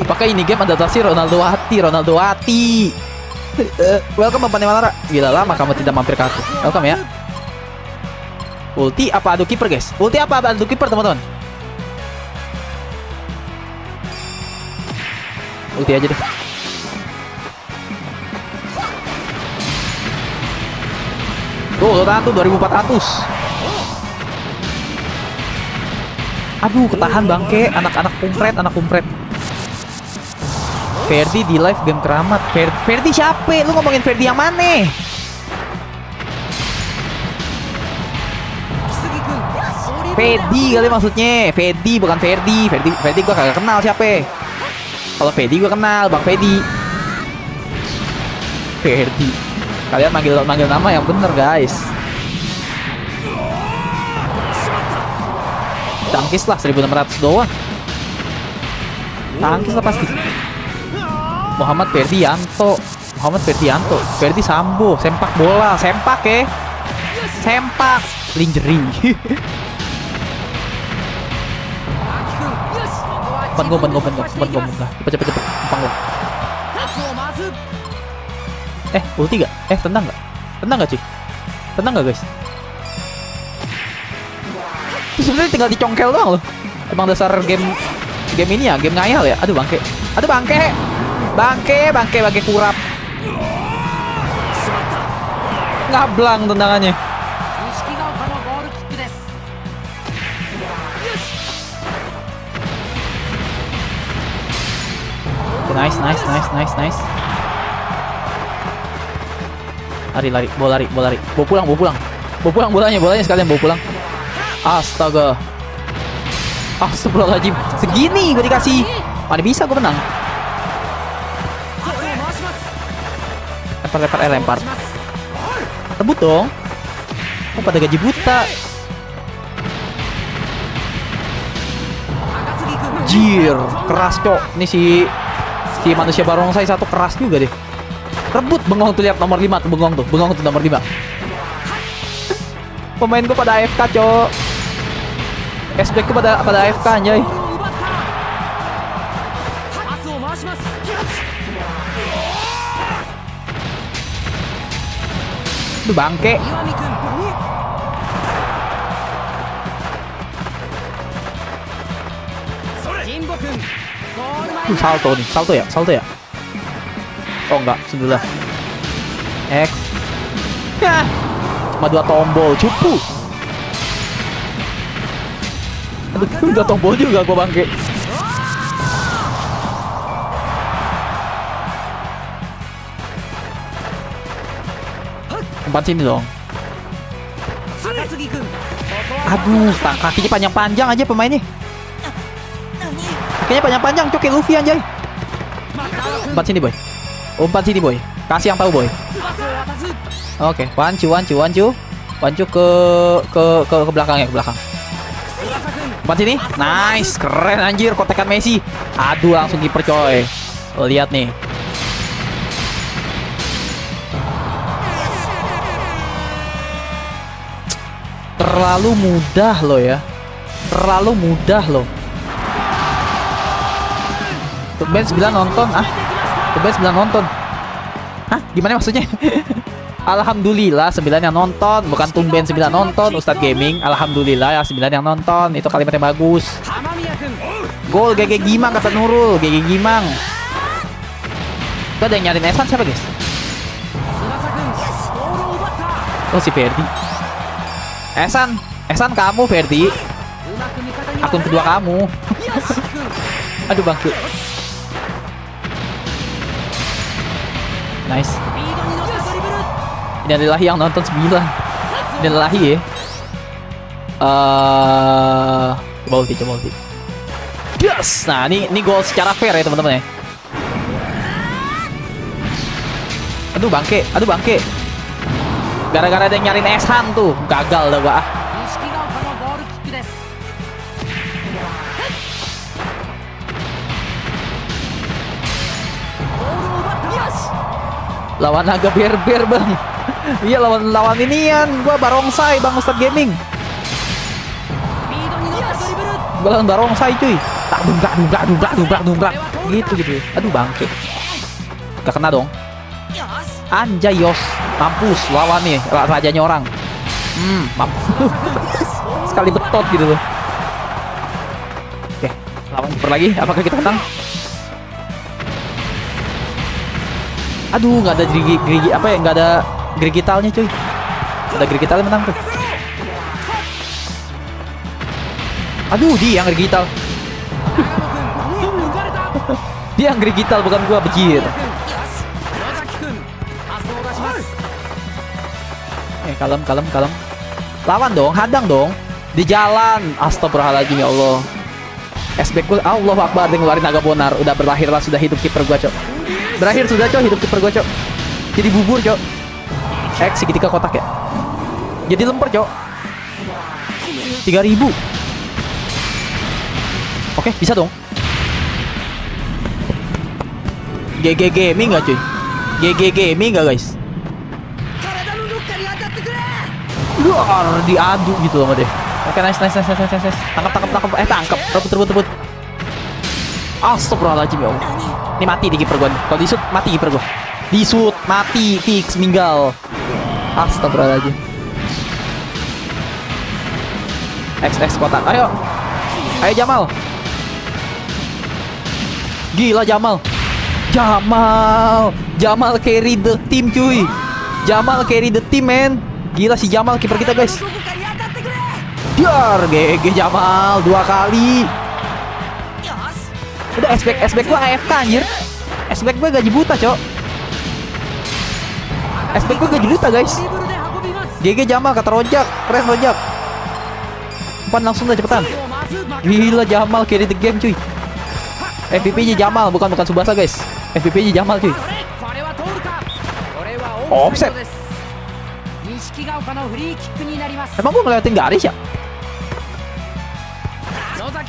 Apakah ini game adalah si Ronaldo Hati? Welcome Bapak Nemanara. Gila lama kamu tidak mampir ke aku. Welcome ya. Ulti apa adu kiper guys? Ulti apa adu kiper teman-teman? Ulti aja deh. Tuh, 2400. Aduh, ketahan bangke. Anak kumpret. Ferdi di live game keramat. Ferdi siapa? Lu ngomongin Ferdi yang mana? Ferdi kali maksudnya. Ferdi bukan Ferdi. Ferdi gua kagak kenal siapa. Kalau Ferdi gua kenal, Bang Ferdi. Kalian manggil nama yang bener guys. Tangkis lah 1600 doang. Tangkis lah pasti. Muhammad Ferdianto. Ferdi Sambo. Sempak bola. Sempak ya. Sempak. Lingerie. Ban gua. Cepet. Empang gua. Ulti gak? Tendang gak cuy? Tendang gak guys? Itu sebenarnya tinggal dicongkel doang loh. Emang dasar game ini ya, game ngayal ya. Aduh bangke kurap. Ngablang tendangannya. Nice. Lari, bola lari. Bawa pulang bolanya sekalian bawa pulang. Astaga. Astagfirullahaladzim. Segini gue dikasih. Mana bisa gue menang. Lempar. Tebut dong. Oh, pada gaji buta. Jir, keras cok. Ini si manusia barongsai satu keras juga deh. Rebut bengong tuh, lihat nomor 5 tuh bengong tuh nomor 5. Pemain gue pada AFK cok. Cashback gue pada AFK anjay. Aduh bangke. Salto nih, salto ya. Oh enggak, sebelah. X. Yah. Cuma 2 tombol, cupu. Aduh, 2 tombol juga gua bangke. Tempat sini dong. Aduh, kakinya panjang-panjang aja pemainnya. Kakinya panjang-panjang, cok kayak Luffy anjay. Tempat sini boy. Umpat sini boy. Kasih yang tahu boy. Oke, wancu ke belakang ya, ke belakang. Umpat sini. Nice, keren anjir kotekan Messi. Aduh, langsung kiper coy. Lihat nih. Terlalu mudah loh ya. Terlalu mudah loh. Tumben 9 nonton. Tumben 9 nonton. Hah? Gimana maksudnya? Alhamdulillah 9 yang nonton. Bukan tumben 9 nonton Ustadz Gaming. Alhamdulillah ya 9 yang nonton. Itu kalimat yang bagus. Gol GG Gimang kata Nurul. GG Gimang. Itu ada yang nyariin Esan siapa guys? Oh si Ferdi. Esan kamu Ferdi. Akun kedua kamu. Aduh bangku. Nice. Ini adalah yang nonton 9. Ini adalah ya. Coba ulti. Yes. Nah, ini gol secara fair ya teman-teman ya. Aduh bangke. Gara-gara ada yang nyariin Esan tuh, gagal dah gua. Lawan naga berber bang. Iya lawan inian gua barongsai bang Ustadz Gaming. Gua lawan barongsai cuy. Tak dungrak gitu. Aduh bangke. Gak kena dong. Anjay Yos, mampus lawan nih rajanya orang. Mampus. Sekali betot gitu loh. Oke, lawan super lagi. Apakah kita menang? Aduh, nggak ada gerigi apa ya? Nggak ada gerigitalnya cuy. Ada gerigitalnya menang tuh. Aduh, dia yang gerigital. Dia yang gerigital bukan gua, bejir. Kalem. Lawan dong, hadang dong. Di jalan. Astagfirullahaladzim ya Allah. SBK gue, Allahu Akbar, dia ngeluarin naga bonar. Udah berlahirlah, sudah hidup kiper gua, cok. Berakhir sudah, cok, hidup kiper gua, cok. Jadi bubur, cok. Segitiga kotak ya. Jadi lemper, cok. 3000. Oke, bisa dong. GG Gaming gak cuy? GG Gaming gak guys? Luar diadu gitu loh deh. Oke, nice. Tangkap. Rebut. Astagfirullahaladzim ya Allah. Ini mati di kiper gua nih. Kalau disut mati kiper gua. Disut mati fix meninggal. Astagfirullahaladzim. XX kotak. Ayo Jamal. Gila Jamal carry the team cuy. Jamal carry the team man. Gila si Jamal kiper kita guys. Biar GG Jamal 2 kali. Udah SBK gua AFK anjir. SBK gua gaji buta cok. SBK gua gaji buta guys. GG Jamal kata Rojak. Keren Rojak. Umpan langsung dah cepetan. Gila Jamal carry the game cuy. MVP-nya Jamal bukan Subasa guys. MVP-nya Jamal cuy. Offset. Emang gua ngeliatin garis ya?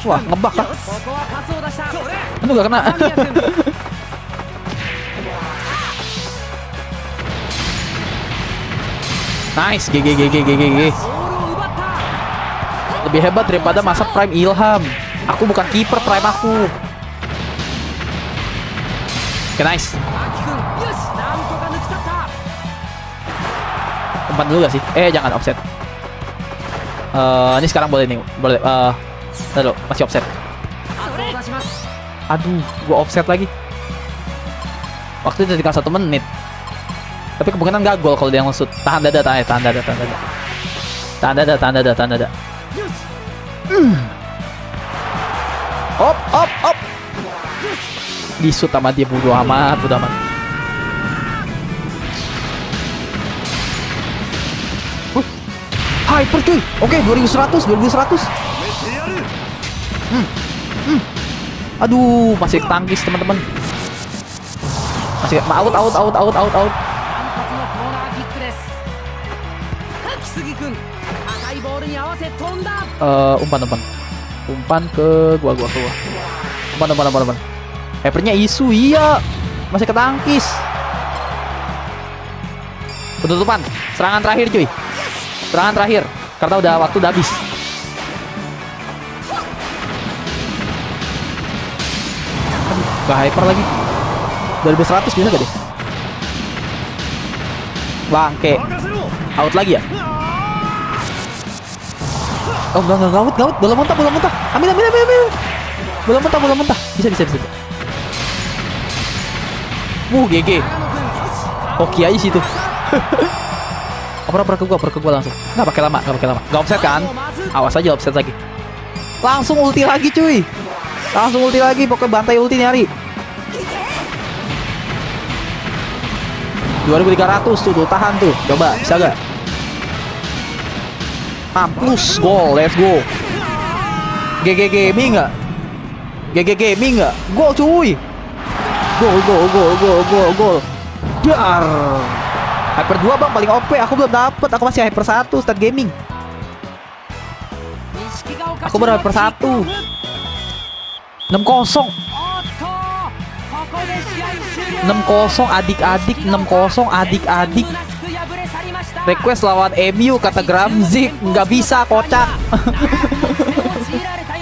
Wah, ngebak kan? Aduh gak kena. Nice, GG. Lebih hebat daripada masa prime Ilham. Aku bukan kiper prime aku. Oke, nice. Umpan dulu gak sih? Jangan offset. Ini sekarang boleh nih. Boleh. Lalu masih offset. Aduh, gua offset lagi. Waktu itu tinggal 1 menit. Tapi kemungkinan nggak gol kalau dia yang nge-shoot. Tahan dada. Tahan dada. Op. Di-shoot sama dia, bodo amat. Hyper cuy. Oke, 2100. Aduh, masih tangkis teman-teman. Masih out. Umpan ke gua. Umpan. Hypernya isu, iya. Masih ketangkis. Penutupan. Serangan terakhir cuy. Karena waktu udah habis. Gak hyper lagi. 2100 bisa gak deh? Bangke. Out lagi ya? Oh enggak, gawat. Bola muntah. Ambil. Bola muntah. Bisa. GG. Hoki aja situ. Oper ke gua langsung. Nggak pakai lama. Gak offset kan? Awas aja offset lagi. Langsung ulti lagi cuy. Pokoknya bantai ulti nyari. 2300 tuh, tahan tuh. Coba, bisa gak? Mampus, gol, let's go. GG Gaming nggak? Gol cuy. Gol. Dar. Hyper 2 bang paling OP. Aku belum dapet. Aku masih Hyper 1 Start Gaming. Aku baru Hyper 1. 6-0 adik-adik. Request lawan MU kata Gramzik. Nggak bisa, kocak.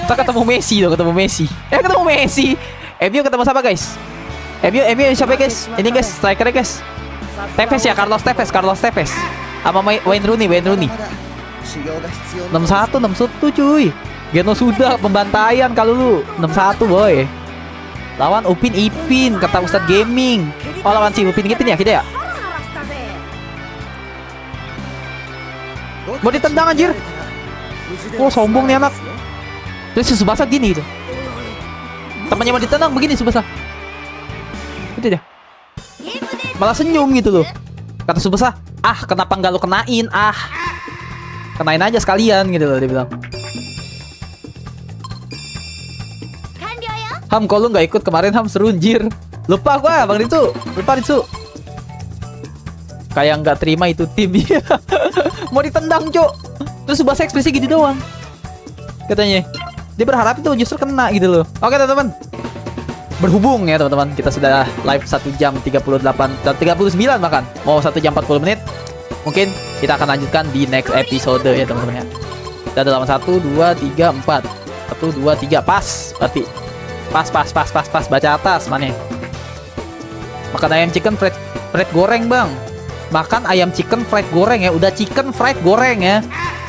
Kita ketemu Messi. MU ketemu siapa guys? MU siapa guys? Ini guys, striker guys. Tevez ya, Carlos Tevez. Sama Wayne Rooney. 61 cuy. Geno sudah pembantaian kalau lu. 61 boy. Lawan Upin Ipin kata Ustadz Gaming. Oh, lawan si Upin Ipin ya kita ya? Mau ditendang anjir. Oh, sombong nih anak. Terus Subasa gini gitu. Temannya mau ditendang begini Subasa. Itu dia. Malah senyum gitu loh. Kata Subasa, kenapa nggak lu kenain? Kenain aja sekalian gitu loh dia bilang. Ham, kalau lu nggak ikut kemarin Ham seru anjir. Lupa gua Bang Ritsu. Kayak nggak terima itu tim. Mau ditendang cok. Terus Subasa ekspresi gitu doang. Katanya dia berharap itu justru kena gitu loh. Oke teman-teman, berhubung ya teman-teman, kita sudah live 1 jam 38 dan 39 bahkan mau 1 jam 40 menit. Mungkin kita akan lanjutkan di next episode ya teman-teman ya. Kita ada lawan 1, 2, 3, 4 1, 2, 3 pas. Berarti pas baca atas mana. Makan ayam chicken fried goreng bang. Makan ayam chicken fried goreng ya. Udah chicken fried goreng ya.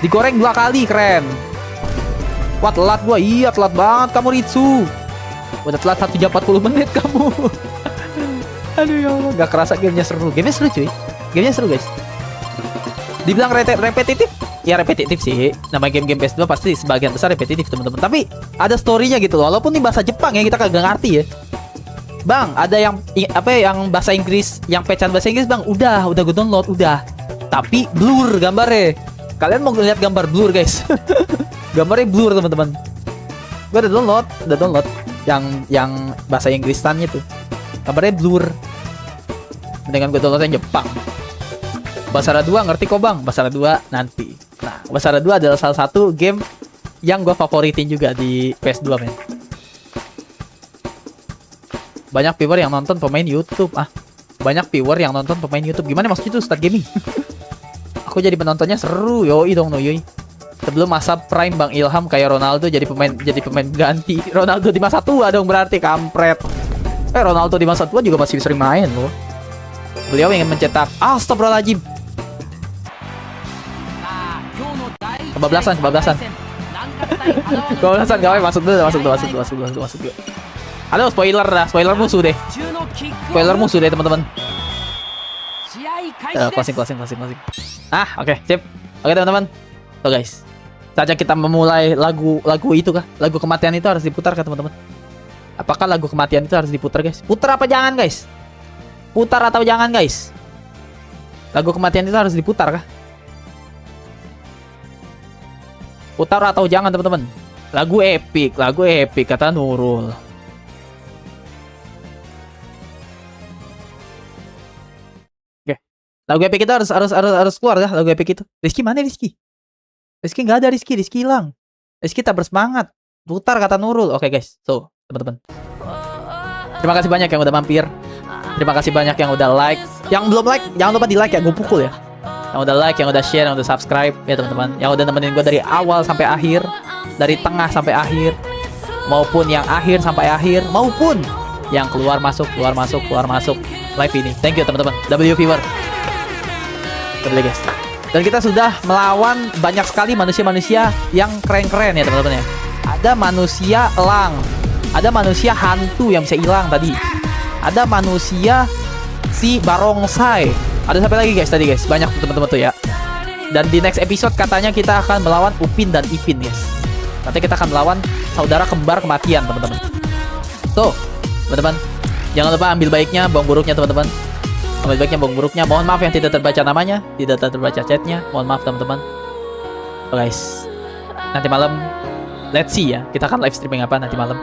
Digoreng 2 kali, keren. Wah telat gua. Iya telat banget kamu Ritsu. Udah telat 1 jam 40 menit kamu. Aduh ya Allah, gak kerasa gamenya seru. Gamenya seru cuy. Gamenya seru guys. Dibilang repetitif, ya repetitif sih. Nama game-game PS2 pasti sebagian besar repetitif teman-teman. Tapi ada storynya gitu loh. Walaupun ini bahasa Jepang ya, kita kagak ngerti ya. Bang, ada yang yang bahasa Inggris, yang pecahan bahasa Inggris bang. Udah gue download, udah. Tapi blur gambarnya. Kalian mau lihat gambar blur guys? Gambarnya blur teman-teman. Gue udah download. Yang bahasa Inggrisannya tuh gambarnya blur. Mendingan gue download yang Jepang. Basara 2 ngerti kok bang. Basara 2 nanti. Nah, Basara 2 adalah salah satu game yang gue favoritin juga di PS2 men. Banyak viewer yang nonton pemain YouTube. Banyak viewer yang nonton pemain YouTube. Gimana maksudnya itu Start Gaming? Aku jadi penontonnya seru. Yoi dong yoi. Sebelum masa prime Bang Ilham kayak Ronaldo jadi pemain ganti. Ronaldo di masa tua dong berarti kampret. Ronaldo di masa tua juga masih sering main loh. Beliau ingin mencetak. Astagfirullahaladzim. Kebablasan. Kebablasan gawai masuk dulu. Halo, spoiler dah, spoiler musuh deh. Spoiler musuh deh, teman-teman. Closing. Oke, sip. Oke, teman-teman. Tuh, guys. Saja kita memulai lagu itu kah? Lagu kematian itu harus diputar kah, teman-teman? Apakah lagu kematian itu harus diputar, guys? Putar apa jangan, guys? Putar atau jangan, guys? Lagu kematian itu harus diputar kah? Putar atau jangan, teman-teman? Lagu epic kata Nurul. Oke. Lagu epic itu harus keluar ya, lagu epic itu. Rizky mana Rizky? Rizky nggak ada, Rizky hilang. Rizky tak bersemangat. Putar kata Nurul. Oke, guys. So, teman-teman. Terima kasih banyak yang udah mampir. Terima kasih banyak yang udah like. Yang belum like, jangan lupa di like ya, gue pukul ya. Yang udah like, yang udah share, yang udah subscribe ya teman-teman. Yang udah nemenin gue dari awal sampai akhir, dari tengah sampai akhir, maupun yang akhir sampai akhir, maupun yang keluar masuk live ini. Thank you teman-teman. W viewer. Terima guys. Dan kita sudah melawan banyak sekali manusia-manusia yang keren-keren ya teman-teman ya. Ada manusia elang, ada manusia hantu yang bisa hilang tadi, ada manusia si barongsai. Ada sampai lagi guys tadi guys. Banyak tuh teman-teman tuh ya. Dan di next episode katanya kita akan melawan Upin dan Ipin guys. Nanti kita akan melawan saudara kembar kematian teman-teman. Tuh teman-teman, jangan lupa ambil baiknya, buang buruknya teman-teman. Ambil baiknya, buang buruknya. Mohon maaf yang tidak terbaca namanya, tidak terbaca chatnya. Mohon maaf teman-teman. Oh guys, nanti malam let's see ya, kita akan live streaming apa nanti malam.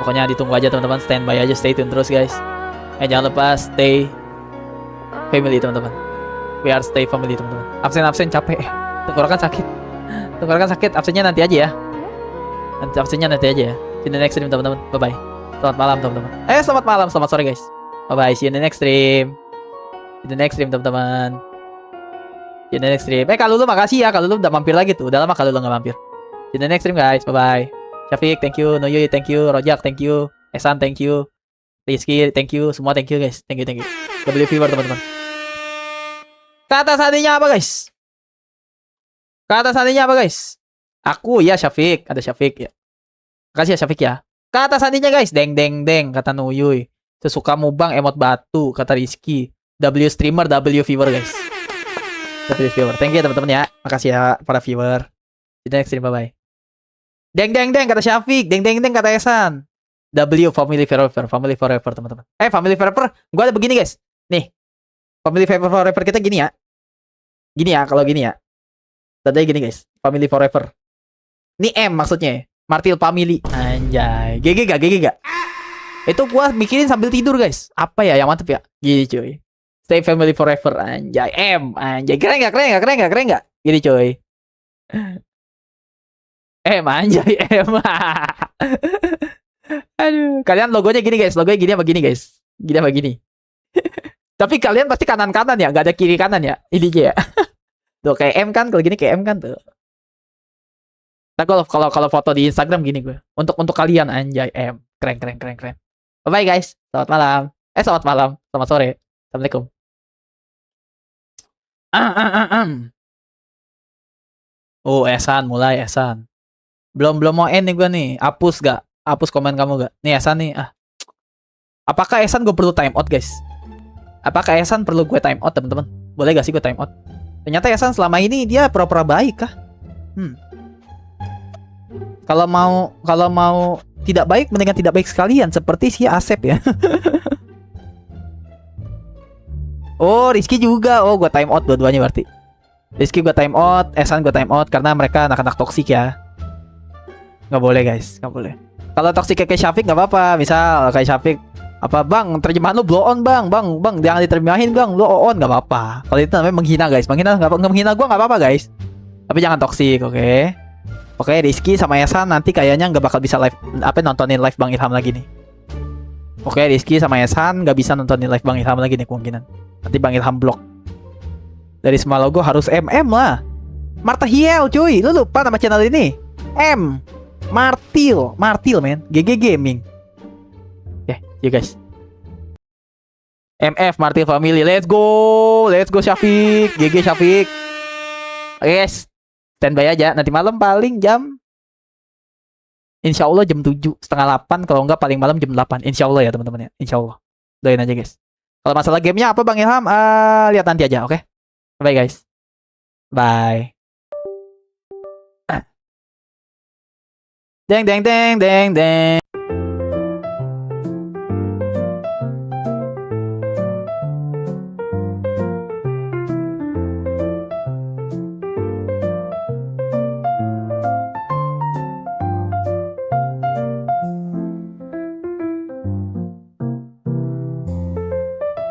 Pokoknya ditunggu aja teman-teman. Standby aja, stay tune terus guys. Jangan lupa stay family teman-teman. We are stay family teman-teman. Absen capek. Tenggorokan sakit. Absennya nanti aja ya. Absennya nanti aja ya. See you in the next stream teman-teman. Bye bye. Selamat malam teman-teman. Selamat malam, selamat sore guys. Bye bye. See you in the next stream. See you in the next stream teman-teman. See you in the next stream. Kalau lu makasih ya. Kalau lu udah mampir lagi tuh. Udah lama kalau lu nggak mampir. See you in the next stream guys. Bye bye. Syafiq, thank you. Noyui, thank you. Rojak, thank you. Esan, thank you. Rizky, thank you. Semua thank you guys. Thank you. W viewer teman-teman. Kata sandinya apa guys? Aku ya Syafiq. Ada Syafiq ya. Makasih ya Syafiq ya. Kata sandinya guys. Deng. Kata Nuyuy. Sesukamu bang emot batu. Kata Rizky. W streamer, W viewer guys. W viewer. Thank you teman-teman ya. Makasih ya para viewer. See you next stream. Bye bye. Deng kata Syafiq. Deng kata Esan. W family forever teman-teman. Family forever. Gua ada begini guys. Nih. Family forever kita gini ya. Kalau gini ya. Tadanya gini guys. Family forever. Ini M maksudnya. Martil family. Anjay. GG gak? Itu gua mikirin sambil tidur guys. Apa ya yang mantep ya? Gini cuy. Stay family forever. Anjay. M. Anjay. Keren gak? Gini cuy. M anjay. M. Aduh. Kalian logonya gini guys. Logonya gini apa gini guys? Gini apa gini? Tapi kalian pasti kanan-kanan ya, nggak ada kiri kanan ya, ininya ya. Tuh kayak M kan, kalau gini kayak M kan tuh. Nah kalau foto di Instagram gini gue. Untuk kalian anjay M, keren. Bye bye guys, selamat malam. Selamat sore. Assalamualaikum. Oh Esan, mulai Esan. Belum mau end nih gue nih. Hapus komen kamu gak? Nih Esan nih. Apakah Esan gue perlu time out guys? Apakah Esan perlu gue time out teman-teman? Boleh gak sih gue time out? Ternyata Esan selama ini dia pura-pura baik kah? Kalau mau tidak baik, mendingan tidak baik sekalian seperti si Asep ya. Oh Rizky juga. Oh gue time out dua-duanya berarti. Rizky gue time out, Esan gue time out karena mereka anak-anak toksik ya. Nggak boleh guys, nggak boleh. Kalau toksik kayak Syafiq nggak apa-apa. Misal kayak Syafiq, apa bang terjemahan lu blow on bang jangan diterjemahin bang, lu on nggak apa-apa. Kalau itu namanya menghina guys, menghina gua nggak apa-apa guys, tapi jangan toksik. Oke, Rizky sama Esan nanti kayaknya nggak bakal bisa live nontonin live Bang Ilham lagi nih. Oke, Rizky sama Esan nggak bisa nontonin live Bang Ilham lagi nih kemungkinan. Nanti Bang Ilham blok. Dari semua logo harus MM lah. Marta Hiel cuy, lu lupa nama channel ini? M Martil men, GG Gaming. You guys. MF Martil Family. Let's go Syafiq. GG Syafiq. Oke guys. Standby aja. Nanti malam paling jam Insya Allah jam 7, setengah 8, kalau enggak paling malam jam 8. Insya Allah ya teman-teman ya. Insya Allah. Doain aja guys. Kalau masalah gamenya apa Bang Ilham, lihat nanti aja, oke? Bye guys. Bye. Deng deng deng deng deng.